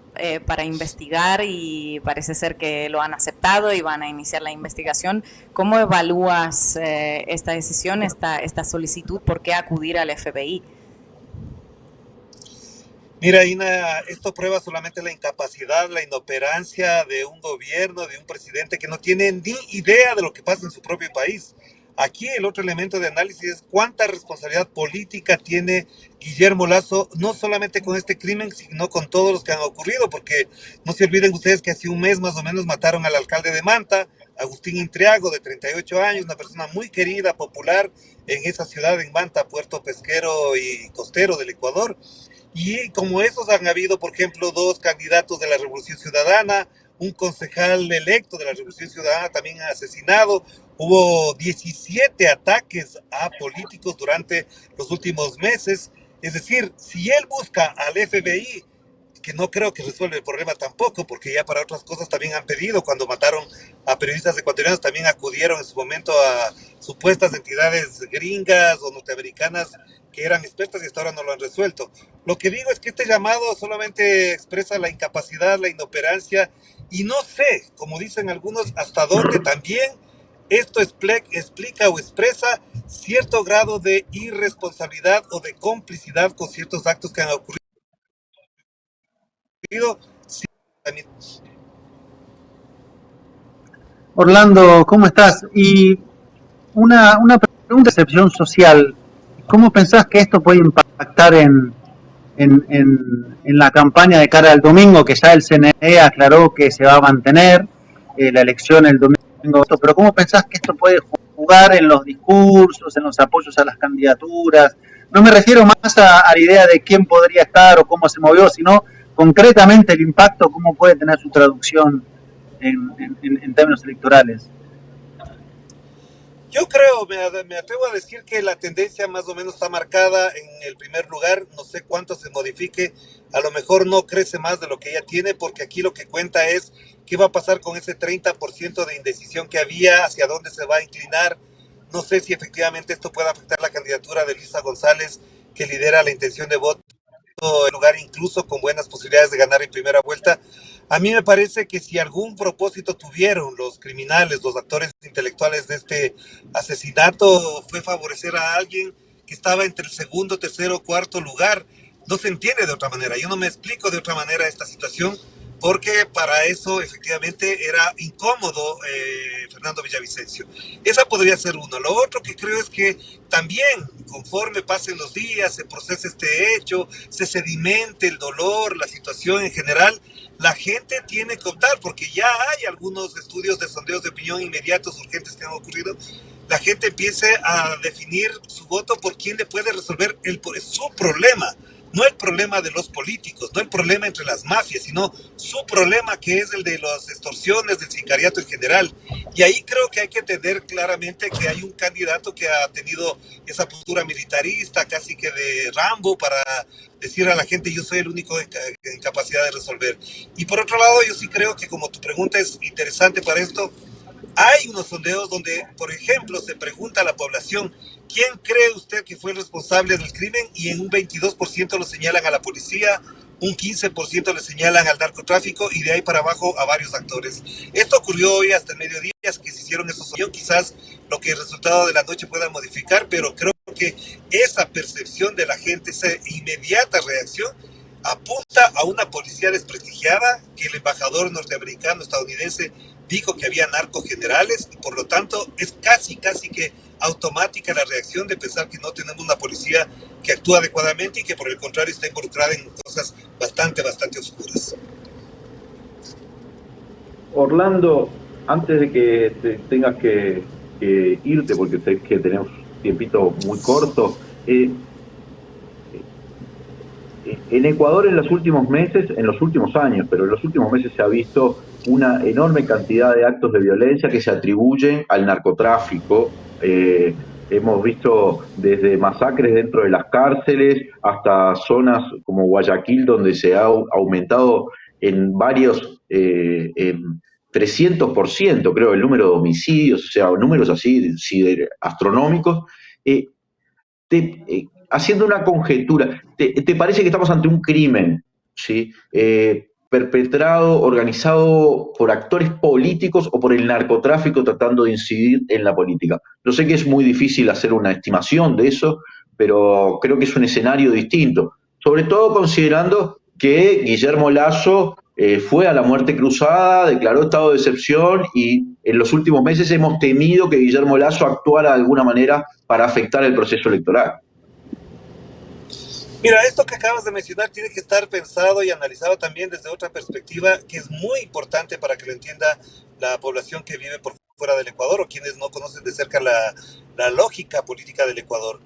para investigar y parece ser que lo han aceptado y van a iniciar la investigación. ¿Cómo evalúas esta decisión, esta solicitud? ¿Por qué acudir al FBI? Mira, Ina, esto prueba solamente la incapacidad, la inoperancia de un gobierno, de un presidente que no tiene ni idea de lo que pasa en su propio país. Aquí el otro elemento de análisis es cuánta responsabilidad política tiene Guillermo Lasso, no solamente con este crimen, sino con todos los que han ocurrido, porque no se olviden ustedes que hace un mes más o menos mataron al alcalde de Manta, Agustín Intriago, de 38 años, una persona muy querida, popular en esa ciudad, en Manta, puerto pesquero y costero del Ecuador. Y como esos han habido, por ejemplo, 2 candidatos de la Revolución Ciudadana, un concejal electo de la Revolución Ciudadana también asesinado. Hubo 17 ataques a políticos durante los últimos meses. Es decir, si él busca al FBI, que no creo que resuelva el problema tampoco, porque ya para otras cosas también han pedido, cuando mataron a periodistas ecuatorianos, también acudieron en su momento a supuestas entidades gringas o norteamericanas que eran expertas y hasta ahora no lo han resuelto. Lo que digo es que este llamado solamente expresa la incapacidad, la inoperancia, y no sé, como dicen algunos, hasta dónde también esto explica o expresa cierto grado de irresponsabilidad o de complicidad con ciertos actos que han ocurrido. Orlando, ¿cómo estás? Y una pregunta de percepción social. ¿Cómo pensás que esto puede impactar en la campaña de cara al domingo, que ya el CNE aclaró que se va a mantener la elección el domingo? Pero ¿cómo pensás que esto puede jugar en los discursos, en los apoyos a las candidaturas? No me refiero más a la idea de quién podría estar o cómo se movió, sino concretamente el impacto, cómo puede tener su traducción en términos electorales. Yo creo, me atrevo a decir que la tendencia más o menos está marcada en el primer lugar. No sé cuánto se modifique, a lo mejor no crece más de lo que ya tiene, porque aquí lo que cuenta es qué va a pasar con ese 30% de indecisión que había, hacia dónde se va a inclinar. No sé si efectivamente esto puede afectar la candidatura de Luisa González, que lidera la intención de voto en lugar incluso con buenas posibilidades de ganar en primera vuelta. A mí me parece que si algún propósito tuvieron los criminales, los actores intelectuales de este asesinato, fue favorecer a alguien que estaba entre el segundo, tercero, cuarto lugar. No se entiende de otra manera. Yo no me explico de otra manera esta situación, porque para eso efectivamente era incómodo Fernando Villavicencio. Esa podría ser uno. Lo otro que creo es que también, conforme pasen los días, se procese este hecho, se sedimente el dolor, la situación en general, la gente tiene que optar, porque ya hay algunos estudios de sondeos de opinión inmediatos, urgentes que han ocurrido. La gente empiece a definir su voto por quién le puede resolver su problema, no el problema de los políticos, no el problema entre las mafias, sino su problema que es el de las extorsiones, del sicariato en general. Y ahí creo que hay que entender claramente que hay un candidato que ha tenido esa postura militarista, casi que de Rambo, para decir a la gente yo soy el único en capacidad de resolver. Y por otro lado, yo sí creo que como tu pregunta es interesante para esto, hay unos sondeos donde, por ejemplo, se pregunta a la población, ¿quién cree usted que fue el responsable del crimen? Y en un 22% lo señalan a la policía, un 15% le señalan al narcotráfico y de ahí para abajo a varios actores. Esto ocurrió hoy hasta el mediodía, que se hicieron esos sondeos, quizás lo que el resultado de la noche pueda modificar, pero creo que esa percepción de la gente, esa inmediata reacción, apunta a una policía desprestigiada, que el embajador norteamericano estadounidense dijo que había narcogenerales y por lo tanto es casi que automática la reacción de pensar que no tenemos una policía que actúa adecuadamente y que por el contrario está involucrada en cosas bastante oscuras. Orlando, antes de que tengas que irte, porque sé que tenemos un tiempito muy corto, en Ecuador en los últimos meses, en los últimos años, pero en los últimos meses se ha visto una enorme cantidad de actos de violencia que se atribuyen al narcotráfico. Hemos visto desde masacres dentro de las cárceles hasta zonas como Guayaquil, donde se ha aumentado en varios, en 300%, creo, el número de homicidios, o sea, números así astronómicos. Haciendo una conjetura, ¿te parece que estamos ante un crimen, ¿sí? Perpetrado, organizado por actores políticos o por el narcotráfico tratando de incidir en la política? Yo sé que es muy difícil hacer una estimación de eso, pero creo que es un escenario distinto, sobre todo considerando que Guillermo Lasso fue a la muerte cruzada, declaró estado de excepción y en los últimos meses hemos temido que Guillermo Lasso actuara de alguna manera para afectar el proceso electoral. Mira, esto que acabas de mencionar tiene que estar pensado y analizado también desde otra perspectiva que es muy importante para que lo entienda la población que vive por fuera del Ecuador o quienes no conocen de cerca la lógica política del Ecuador.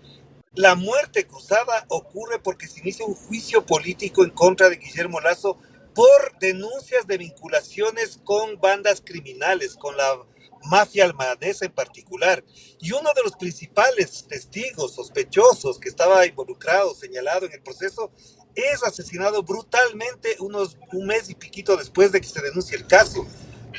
La muerte cruzada ocurre porque se inicia un juicio político en contra de Guillermo Lasso por denuncias de vinculaciones con bandas criminales, con la mafia albanesa en particular. Y uno de los principales testigos sospechosos que estaba involucrado, señalado en el proceso, es asesinado brutalmente un mes y piquito después de que se denuncie el caso.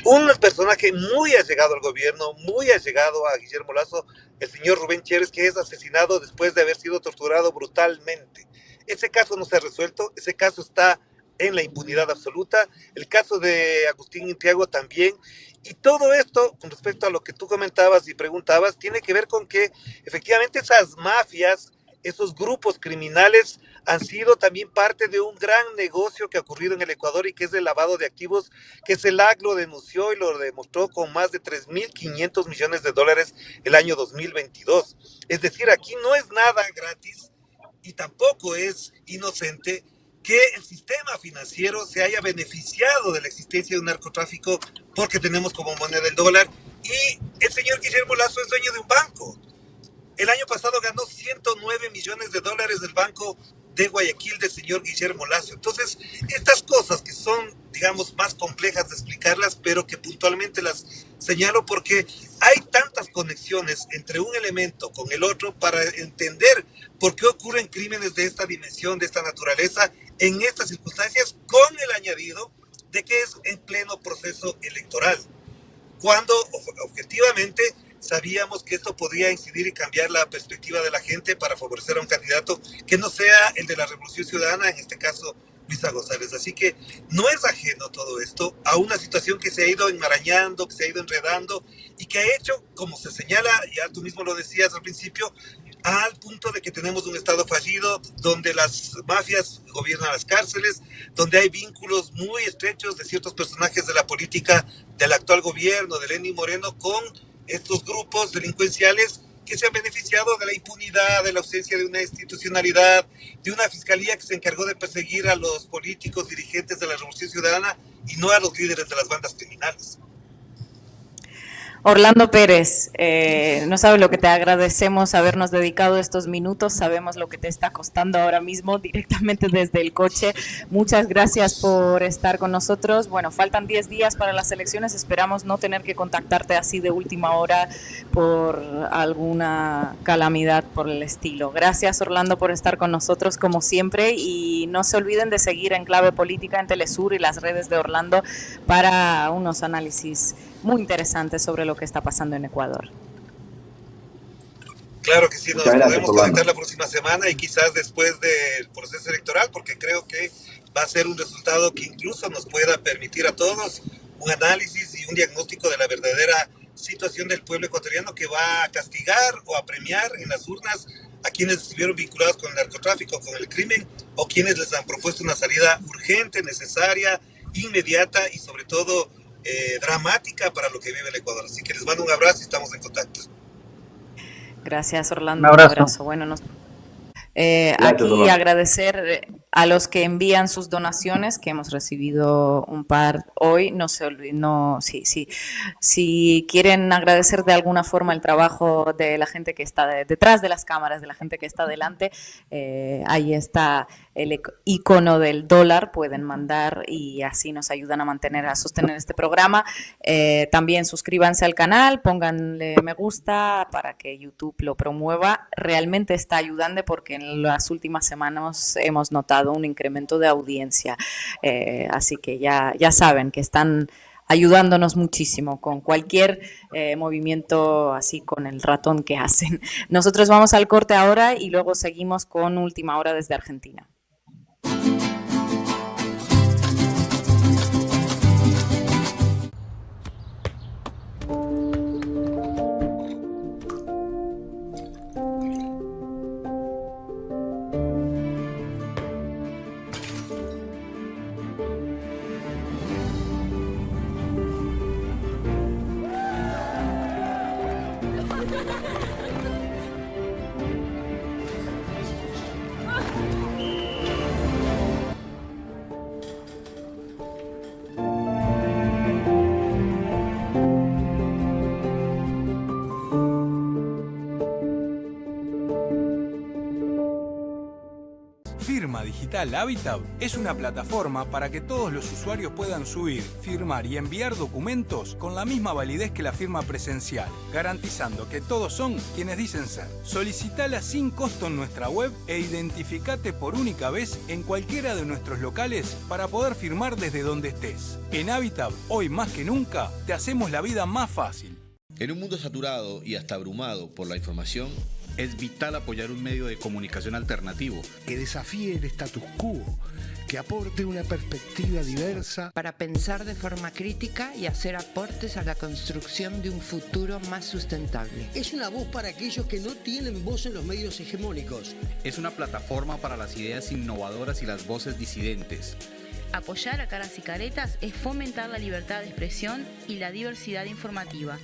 Un personaje muy allegado al gobierno, muy allegado a Guillermo Lasso, el señor Rubén Chérez, que es asesinado después de haber sido torturado brutalmente. Ese caso no se ha resuelto, ese caso está en la impunidad absoluta, el caso de Agustín Intriago también, y todo esto, con respecto a lo que tú comentabas y preguntabas, tiene que ver con que efectivamente esas mafias, esos grupos criminales han sido también parte de un gran negocio que ha ocurrido en el Ecuador y que es el lavado de activos, que CELAC lo denunció y lo demostró con más de 3.500 millones de dólares el año 2022. Es decir, aquí no es nada gratis y tampoco es inocente que el sistema financiero se haya beneficiado de la existencia de un narcotráfico porque tenemos como moneda el dólar y el señor Guillermo Lasso es dueño de un banco. El año pasado ganó 109 millones de dólares del banco de Guayaquil del señor Guillermo Lasso. Entonces, estas cosas que son, digamos, más complejas de explicarlas, pero que puntualmente las señalo porque hay tantas conexiones entre un elemento con el otro para entender por qué ocurren crímenes de esta dimensión, de esta naturaleza, en estas circunstancias, con el añadido de que es en pleno proceso electoral, cuando objetivamente sabíamos que esto podría incidir y cambiar la perspectiva de la gente para favorecer a un candidato que no sea el de la Revolución Ciudadana, en este caso Luisa González. Así que no es ajeno todo esto a una situación que se ha ido enmarañando, que se ha ido enredando y que ha hecho, como se señala, ya tú mismo lo decías al principio, al punto de que tenemos un Estado fallido, donde las mafias gobiernan las cárceles, donde hay vínculos muy estrechos de ciertos personajes de la política del actual gobierno, de Lenín Moreno, con estos grupos delincuenciales que se han beneficiado de la impunidad, de la ausencia de una institucionalidad, de una fiscalía que se encargó de perseguir a los políticos dirigentes de la Revolución Ciudadana y no a los líderes de las bandas criminales. Orlando Pérez, no sabes lo que te agradecemos habernos dedicado estos minutos, sabemos lo que te está costando ahora mismo directamente desde el coche. Muchas gracias por estar con nosotros. Bueno, faltan 10 días para las elecciones, esperamos no tener que contactarte así de última hora por alguna calamidad por el estilo. Gracias, Orlando, por estar con nosotros como siempre, y no se olviden de seguir en Clave Política en Telesur y las redes de Orlando para unos análisis muy interesante sobre lo que está pasando en Ecuador. Claro que sí, nos Muchas gracias, podemos Orlando. conectar la próxima semana y quizás después del proceso electoral, porque creo que va a ser un resultado que incluso nos pueda permitir a todos un análisis y un diagnóstico de la verdadera situación del pueblo ecuatoriano, que va a castigar o a premiar en las urnas a quienes estuvieron vinculados con el narcotráfico, con el crimen, o quienes les han propuesto una salida urgente, necesaria, inmediata y sobre todo dramática para lo que vive el Ecuador. Así que les mando un abrazo y estamos en contacto. Gracias, Orlando. Un abrazo. Bueno, Gracias, aquí Orlando. agradecer a los que envían sus donaciones, que hemos recibido un par hoy. No se olviden, si quieren agradecer de alguna forma el trabajo de la gente que está detrás de las cámaras, de la gente que está delante, ahí está el icono del dólar, pueden mandar y así nos ayudan a sostener este programa. También suscríbanse al canal, pónganle me gusta para que YouTube lo promueva. Realmente está ayudando porque en las últimas semanas hemos notado un incremento de audiencia. Así que ya saben que están ayudándonos muchísimo con cualquier movimiento así con el ratón que hacen. Nosotros vamos al corte ahora y luego seguimos con Última Hora desde Argentina. Firma Digital Habitat es una plataforma para que todos los usuarios puedan subir, firmar y enviar documentos con la misma validez que la firma presencial, garantizando que todos son quienes dicen ser. Solicitala sin costo en nuestra web e identificate por única vez en cualquiera de nuestros locales para poder firmar desde donde estés. En Habitat, hoy más que nunca, te hacemos la vida más fácil. En un mundo saturado y hasta abrumado por la información, es vital apoyar un medio de comunicación alternativo que desafíe el status quo, que aporte una perspectiva diversa para pensar de forma crítica y hacer aportes a la construcción de un futuro más sustentable. Es una voz para aquellos que no tienen voz en los medios hegemónicos. Es una plataforma para las ideas innovadoras y las voces disidentes. Apoyar a Caras y Caretas es fomentar la libertad de expresión y la diversidad informativa.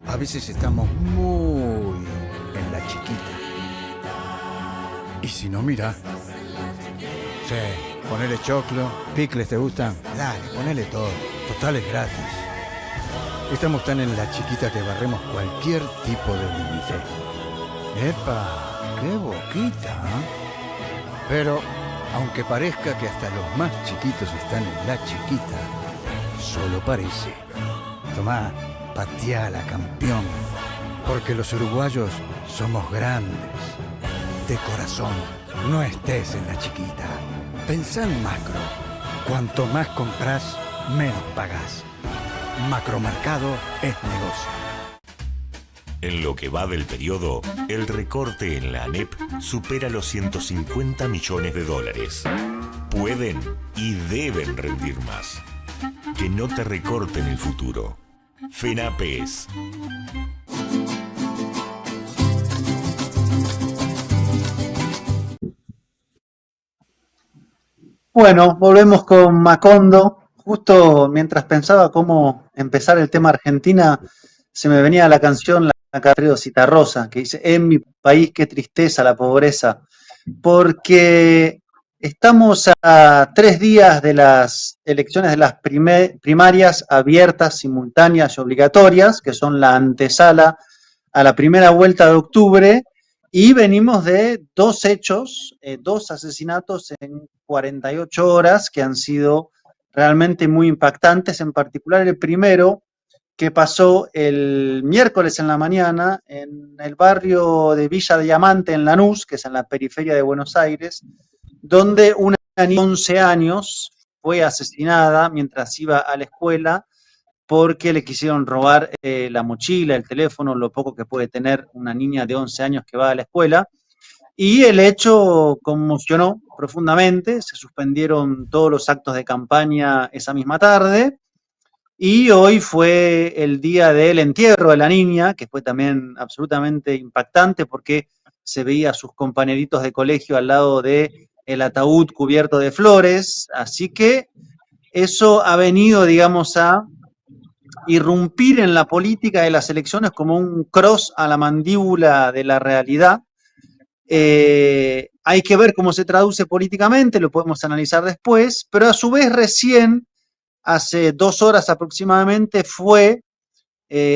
A veces estamos muy en la chiquita. Y si no, mira. Sí, ponele choclo, picles, ¿te gustan? Dale, ponele todo. Total es gratis. Estamos tan en la chiquita que barremos cualquier tipo de límite. ¡Epa! ¡Qué boquita! Pero, aunque parezca que hasta los más chiquitos están en la chiquita, solo parece. Tomá. Pateala, campeón, porque los uruguayos somos grandes, de corazón. No estés en la chiquita. Pensá en macro. Cuanto más compras, menos pagás. Macromercado es negocio. En lo que va del periodo, el recorte en la ANEP supera los 150 millones de dólares. Pueden y deben rendir más. Que no te recorten el futuro. FENAPES. Bueno, volvemos con Macondo. Justo mientras pensaba cómo empezar el tema Argentina, se me venía la canción La Carrero Citarrosa, que dice: en mi país qué tristeza la pobreza, porque Estamos a 3 días de las elecciones de las primarias abiertas, simultáneas y obligatorias, que son la antesala a la primera vuelta de octubre, y venimos de 2 hechos, 2 asesinatos en 48 horas que han sido realmente muy impactantes, en particular el primero que pasó el miércoles en la mañana en el barrio de Villa Diamante en Lanús, que es en la periferia de Buenos Aires, donde una niña de 11 años fue asesinada mientras iba a la escuela porque le quisieron robar la mochila, el teléfono, lo poco que puede tener una niña de 11 años que va a la escuela. Y el hecho conmocionó profundamente, se suspendieron todos los actos de campaña esa misma tarde, y hoy fue el día del entierro de la niña, que fue también absolutamente impactante porque se veía a sus compañeritos de colegio al lado de el ataúd cubierto de flores, así que eso ha venido, digamos, a irrumpir en la política de las elecciones como un cross a la mandíbula de la realidad. Hay que ver cómo se traduce políticamente, lo podemos analizar después, pero a su vez recién, hace 2 horas aproximadamente, fue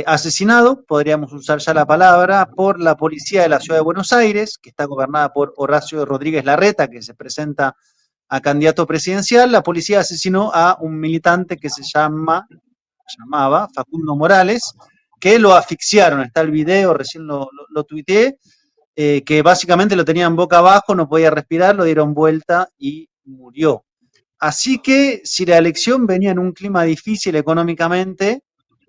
asesinado, podríamos usar ya la palabra, por la policía de la Ciudad de Buenos Aires, que está gobernada por Horacio Rodríguez Larreta, que se presenta a candidato presidencial. La policía asesinó a un militante que se llamaba Facundo Morales, que lo asfixiaron. Está el video, recién lo tuiteé, que básicamente lo tenían boca abajo, no podía respirar, lo dieron vuelta y murió. Así que si la elección venía en un clima difícil económicamente,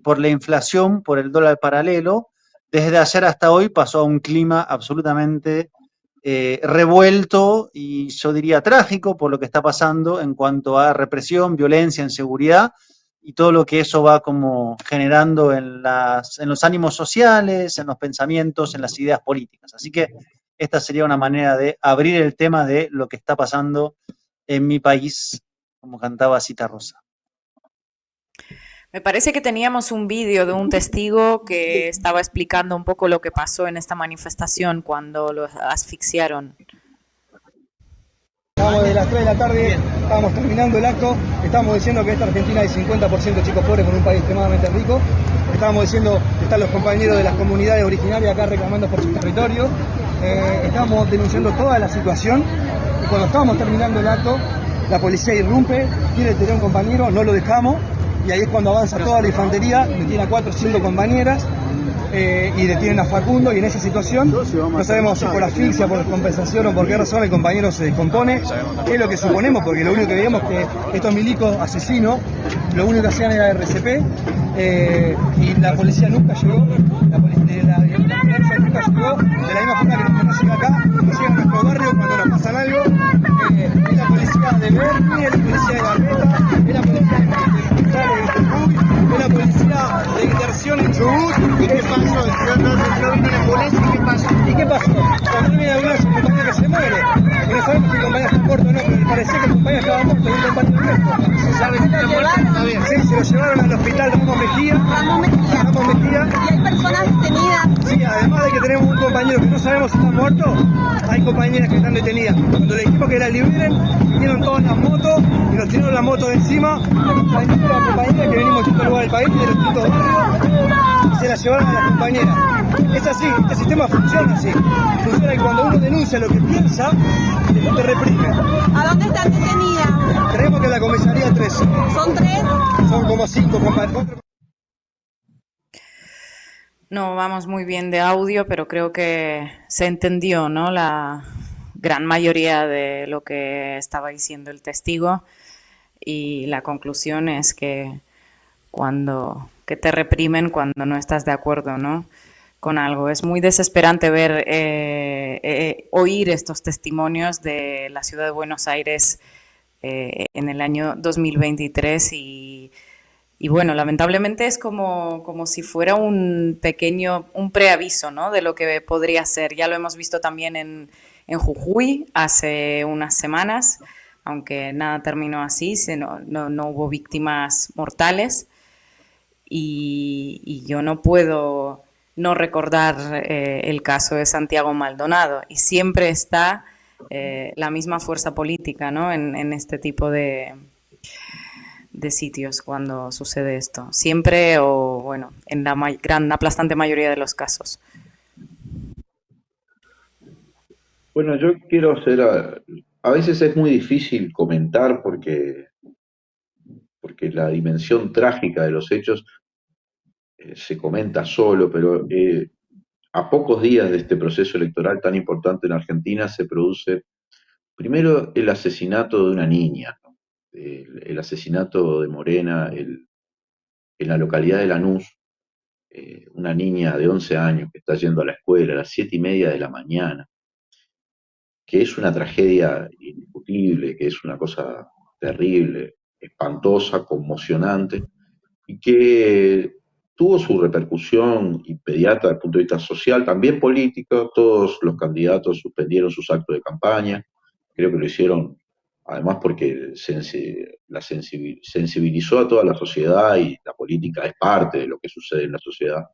por la inflación, por el dólar paralelo, desde ayer hasta hoy pasó a un clima absolutamente revuelto y yo diría trágico por lo que está pasando en cuanto a represión, violencia, inseguridad y todo lo que eso va como generando en los ánimos sociales, en los pensamientos, en las ideas políticas. Así que esta sería una manera de abrir el tema de lo que está pasando en mi país, como cantaba Cita Rosa. Me parece que teníamos un vídeo de un testigo que estaba explicando un poco lo que pasó en esta manifestación cuando lo asfixiaron. Estábamos de las 3 de la tarde, estábamos terminando el acto, estábamos diciendo que esta Argentina hay 50% de chicos pobres con un país extremadamente rico. Estábamos diciendo que están los compañeros de las comunidades originarias acá reclamando por su territorio. Estábamos denunciando toda la situación y cuando estábamos terminando el acto, la policía irrumpe, quiere detener a un compañero, no lo dejamos. Y ahí es cuando avanza toda la infantería, detiene a 4 o 5 compañeras y detienen a Facundo, y en esa situación no sabemos si por asfixia, por descompensación o por qué razón el compañero se descompone. Es lo que suponemos, porque lo único que veíamos que estos milicos asesinos, lo único que hacían era RCP, y la policía nunca llegó, la policía nunca llegó, de la misma forma que nos conocen acá, nos llegan a nuestro barrio cuando nos pasan algo, es la policía de Berni, es la policía de Garbeta, es la policía de es la policía de interacción en Chubut. ¿Y qué pasó? No vino la policía, ¿y qué pasó? ¿Y qué pasó? Cuando viene alguna vez un compañero que se muere, que no sabemos si el compañero está muerto o no, pero parecía que el compañero estaba muerto y un compañero muerto. ¿Se sabe si está muerto todavía? Sí, se lo llevaron al hospital Ramos Mejía. ¿Y hay personas detenidas? Sí, además de que tenemos un compañero que no sabemos si está muerto, hay compañeras que están detenidas. Cuando le dijimos que la liberen, vinieron todas las motos y nos tiraron las motos de encima. La compañera que venimos de distintos lugares del país, de los distintos barrios, y se la llevaron a la compañera. Es así, este sistema funciona así. Funciona que cuando uno denuncia lo que piensa, después te reprime. ¿A dónde están detenidas? Creemos que en la comisaría 13. ¿Son 3? Son como 5, compadre. No vamos muy bien de audio, pero creo que se entendió, ¿no?, la gran mayoría de lo que estaba diciendo el testigo, y la conclusión es que que te reprimen cuando no estás de acuerdo, ¿no?, con algo. Es muy desesperante ver, oír estos testimonios de la ciudad de Buenos Aires en el año 2023 y bueno, lamentablemente es como si fuera un preaviso, ¿no?, de lo que podría ser. Ya lo hemos visto también en Jujuy hace unas semanas, aunque nada terminó así, no hubo víctimas mortales. Y yo no puedo no recordar el caso de Santiago Maldonado, y siempre está la misma fuerza política, ¿no? En este tipo de sitios cuando sucede esto. Siempre o, bueno, en la gran aplastante mayoría de los casos. Bueno, yo quiero hacer, a veces es muy difícil comentar porque la dimensión trágica de los hechos se comenta solo, pero a pocos días de este proceso electoral tan importante en Argentina se produce primero el asesinato de una niña, ¿no? El asesinato de Morena en la localidad de Lanús, una niña de 11 años que está yendo a la escuela a las 7:30 de la mañana, que es una tragedia indiscutible, que es una cosa terrible, espantosa, conmocionante, y que tuvo su repercusión inmediata desde el punto de vista social, también político. Todos los candidatos suspendieron sus actos de campaña, creo que lo hicieron además porque sensibilizó a toda la sociedad y la política es parte de lo que sucede en la sociedad.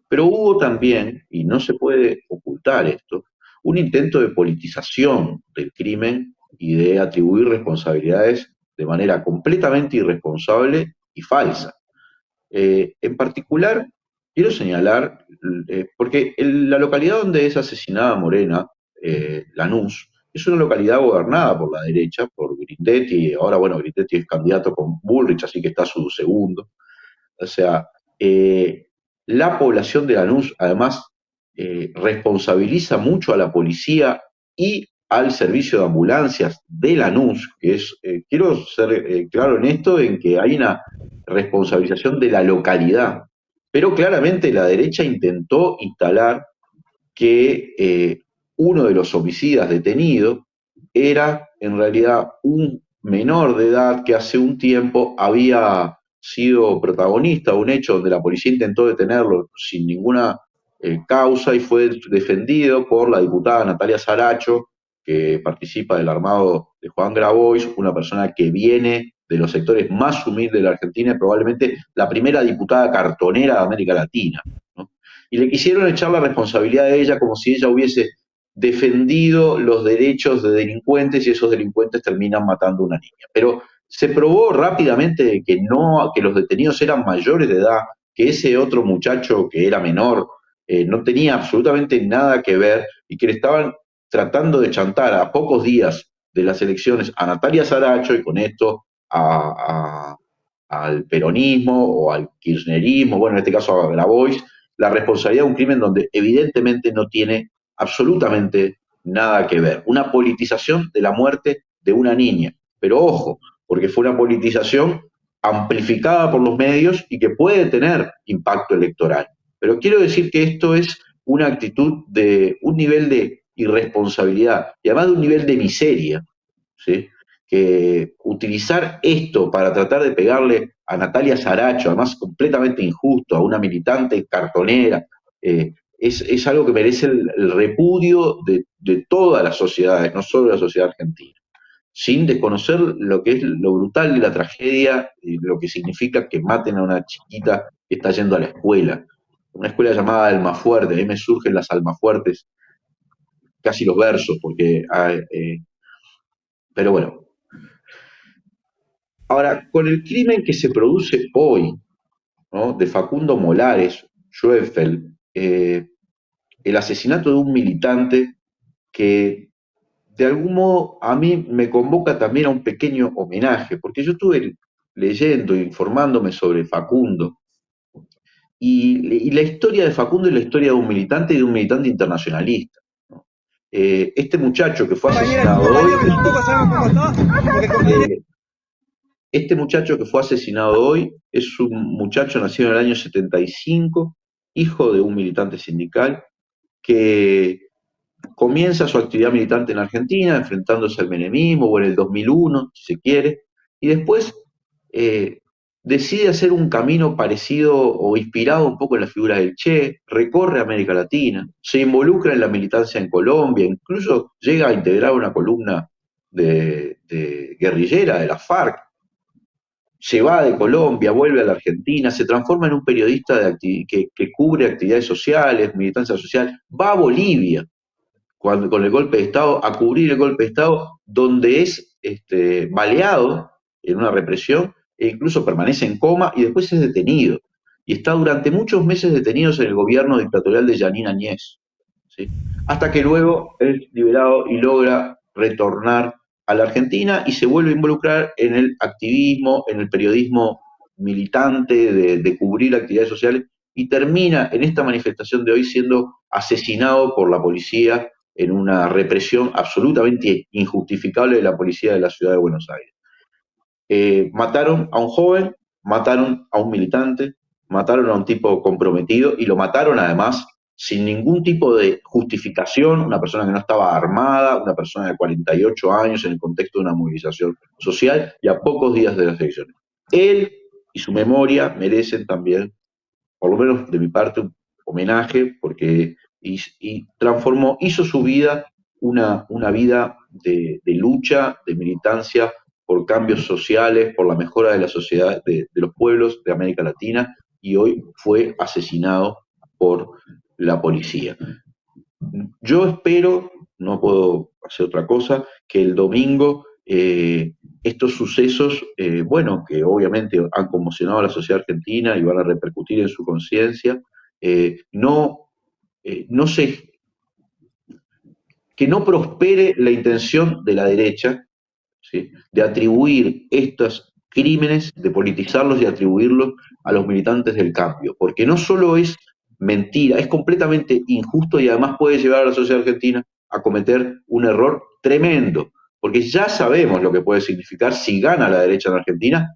Pero hubo también, y no se puede ocultar esto, un intento de politización del crimen y de atribuir responsabilidades de manera completamente irresponsable y falsa. En particular, quiero señalar, porque la localidad donde es asesinada Morena, Lanús, es una localidad gobernada por la derecha, por Grindetti. Ahora, bueno, Grindetti es candidato con Bullrich, así que está su segundo. O sea, la población de Lanús, además, responsabiliza mucho a la policía y al servicio de ambulancias de Lanús, que es, quiero ser claro en esto, en que hay una responsabilización de la localidad, pero claramente la derecha intentó instalar que uno de los homicidas detenidos era en realidad un menor de edad que hace un tiempo había sido protagonista de un hecho donde la policía intentó detenerlo sin ninguna causa y fue defendido por la diputada Natalia Saracho, que participa del armado de Juan Grabois, una persona que viene de los sectores más humildes de la Argentina y probablemente la primera diputada cartonera de América Latina, ¿no? Y le quisieron echar la responsabilidad de ella como si ella hubiese defendido los derechos de delincuentes y esos delincuentes terminan matando a una niña. Pero se probó rápidamente que no, que los detenidos eran mayores de edad, que ese otro muchacho que era menor no tenía absolutamente nada que ver y que le estaban tratando de chantar a pocos días de las elecciones a Natalia Saracho y con esto al peronismo o al kirchnerismo, bueno, en este caso a Grabois, la responsabilidad de un crimen donde evidentemente no tiene absolutamente nada que ver. Una politización de la muerte de una niña. Pero ojo, porque fue una politización amplificada por los medios y que puede tener impacto electoral. Pero quiero decir que esto es una actitud de un nivel de irresponsabilidad y además de un nivel de miseria, ¿sí? Que utilizar esto para tratar de pegarle a Natalia Saracho, además completamente injusto, a una militante cartonera, es algo que merece el repudio de todas las sociedades, no solo de la sociedad argentina, sin desconocer lo que es lo brutal de la tragedia y lo que significa que maten a una chiquita que está yendo a la escuela. Una escuela llamada Almafuerte, a mí me surgen las Almafuertes, casi los versos, porque... pero bueno. Ahora, con el crimen que se produce hoy, ¿no?, de Facundo Molares, Schoenfeld, el asesinato de un militante que de algún modo a mí me convoca también a un pequeño homenaje, porque yo estuve leyendo e informándome sobre Facundo, y la historia de Facundo es la historia de un militante y de un militante internacionalista, ¿no? Este muchacho que fue asesinado hoy... Este muchacho que fue asesinado hoy es un muchacho nacido en el año 75, hijo de un militante sindical, que comienza su actividad militante en Argentina, enfrentándose al menemismo, o en el 2001, si se quiere, y después decide hacer un camino parecido o inspirado un poco en la figura del Che, recorre América Latina, se involucra en la militancia en Colombia, incluso llega a integrar una columna de guerrillera de la FARC, se va de Colombia, vuelve a la Argentina, se transforma en un periodista que cubre actividades sociales, militancia social, va a Bolivia, con el golpe de Estado, a cubrir el golpe de Estado, donde es baleado en una represión e incluso permanece en coma y después es detenido. Y está durante muchos meses detenido en el gobierno dictatorial de Jeanine Áñez, ¿sí? Hasta que luego es liberado y logra retornar a la Argentina y se vuelve a involucrar en el activismo, en el periodismo militante, de cubrir actividades sociales, y termina en esta manifestación de hoy siendo asesinado por la policía en una represión absolutamente injustificable de la policía de la ciudad de Buenos Aires. Mataron a un joven, mataron a un militante, mataron a un tipo comprometido y lo mataron además sin ningún tipo de justificación, una persona que no estaba armada, una persona de 48 años en el contexto de una movilización social y a pocos días de las elecciones. Él y su memoria merecen también, por lo menos de mi parte, un homenaje, porque hizo su vida una vida de lucha, de militancia por cambios sociales, por la mejora de la sociedad, de los pueblos de América Latina, y hoy fue asesinado por la policía. Yo espero, no puedo hacer otra cosa, que el domingo estos sucesos, que obviamente han conmocionado a la sociedad argentina y van a repercutir en su conciencia, que no prospere la intención de la derecha, ¿sí?, de atribuir estos crímenes, de politizarlos y atribuirlos a los militantes del cambio, porque no solo es mentira, es completamente injusto y además puede llevar a la sociedad argentina a cometer un error tremendo, porque ya sabemos lo que puede significar si gana la derecha en Argentina,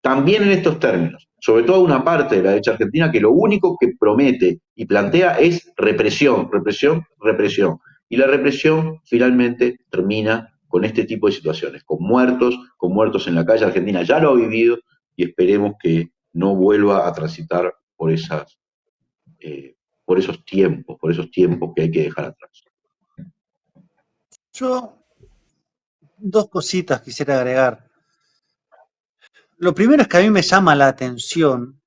también en estos términos, sobre todo una parte de la derecha argentina que lo único que promete y plantea es represión, represión, represión. Y la represión finalmente termina con este tipo de situaciones, con muertos en la calle. Argentina ya lo ha vivido y esperemos que no vuelva a transitar por esos tiempos que hay que dejar atrás. Yo dos cositas quisiera agregar. Lo primero es que a mí me llama la atención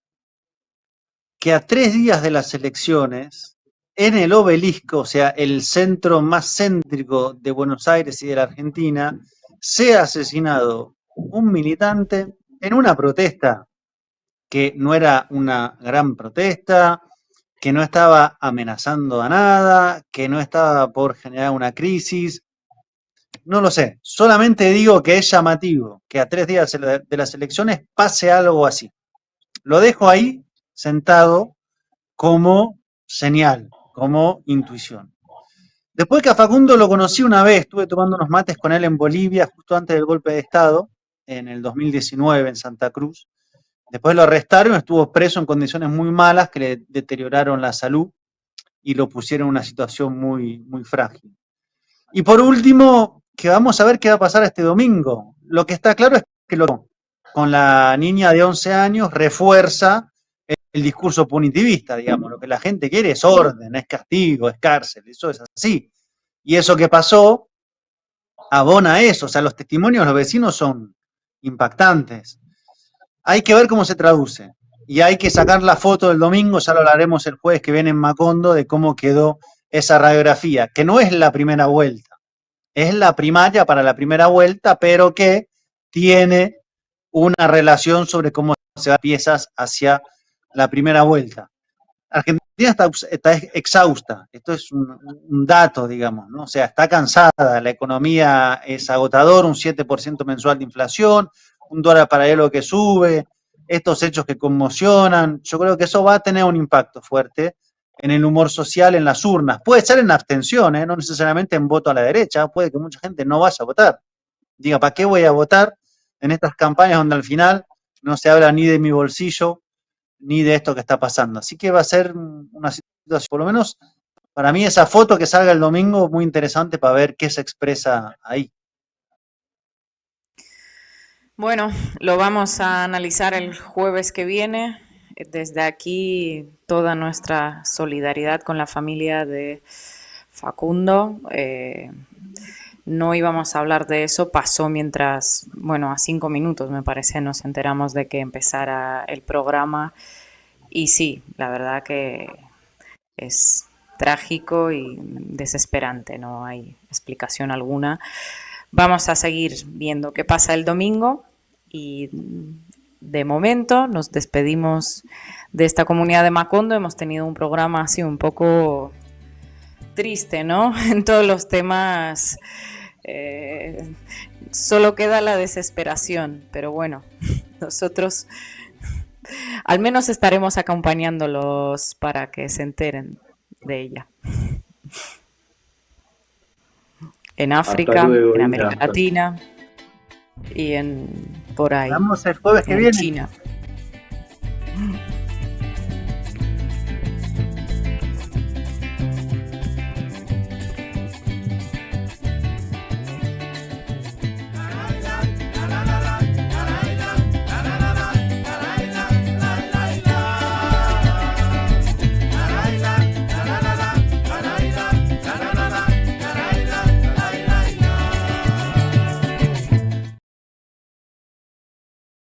que a 3 días de las elecciones, en el Obelisco, o sea, el centro más céntrico de Buenos Aires y de la Argentina, sea asesinado un militante en una protesta que no era una gran protesta, que no estaba amenazando a nada, que no estaba por generar una crisis. No lo sé, solamente digo que es llamativo que a 3 días de las elecciones pase algo así. Lo dejo ahí sentado como señal, como intuición. Después que a Facundo lo conocí una vez, estuve tomando unos mates con él en Bolivia justo antes del golpe de Estado, en el 2019 en Santa Cruz. Después lo arrestaron, estuvo preso en condiciones muy malas que le deterioraron la salud y lo pusieron en una situación muy, muy frágil. Y por último, que vamos a ver qué va a pasar este domingo. Lo que está claro es que con la niña de 11 años refuerza el discurso punitivista, digamos. Lo que la gente quiere es orden, es castigo, es cárcel, eso es así. Y eso que pasó abona eso, o sea, los testimonios de los vecinos son impactantes. Hay que ver cómo se traduce. Y hay que sacar la foto del domingo, ya lo hablaremos el jueves que viene en Macondo, de cómo quedó esa radiografía, que no es la primera vuelta. Es la primaria para la primera vuelta, pero que tiene una relación sobre cómo se van piezas hacia la primera vuelta. Argentina está exhausta, esto es un dato, digamos, ¿no? O sea, está cansada, la economía es agotadora, un 7% mensual de inflación, un dólar paralelo que sube, estos hechos que conmocionan. Yo creo que eso va a tener un impacto fuerte en el humor social, en las urnas. Puede ser en abstención, no necesariamente en voto a la derecha, puede que mucha gente no vaya a votar. Diga, ¿para qué voy a votar en estas campañas donde al final no se habla ni de mi bolsillo, ni de esto que está pasando? Así que va a ser una situación, por lo menos para mí esa foto que salga el domingo, muy interesante para ver qué se expresa ahí. Bueno, lo vamos a analizar el jueves que viene. Desde aquí, toda nuestra solidaridad con la familia de Facundo. No íbamos a hablar de eso, pasó mientras, a 5 minutos me parece, nos enteramos de que empezara el programa. Y sí, la verdad que es trágico y desesperante, no hay explicación alguna. Vamos a seguir viendo qué pasa el domingo y de momento nos despedimos de esta comunidad de Macondo. Hemos tenido un programa así un poco triste, ¿no? En todos los temas solo queda la desesperación, pero bueno, nosotros al menos estaremos acompañándolos para que se enteren de ella. En África, luego, en América Ina. Latina y por ahí. Vamos el jueves que en viene. China.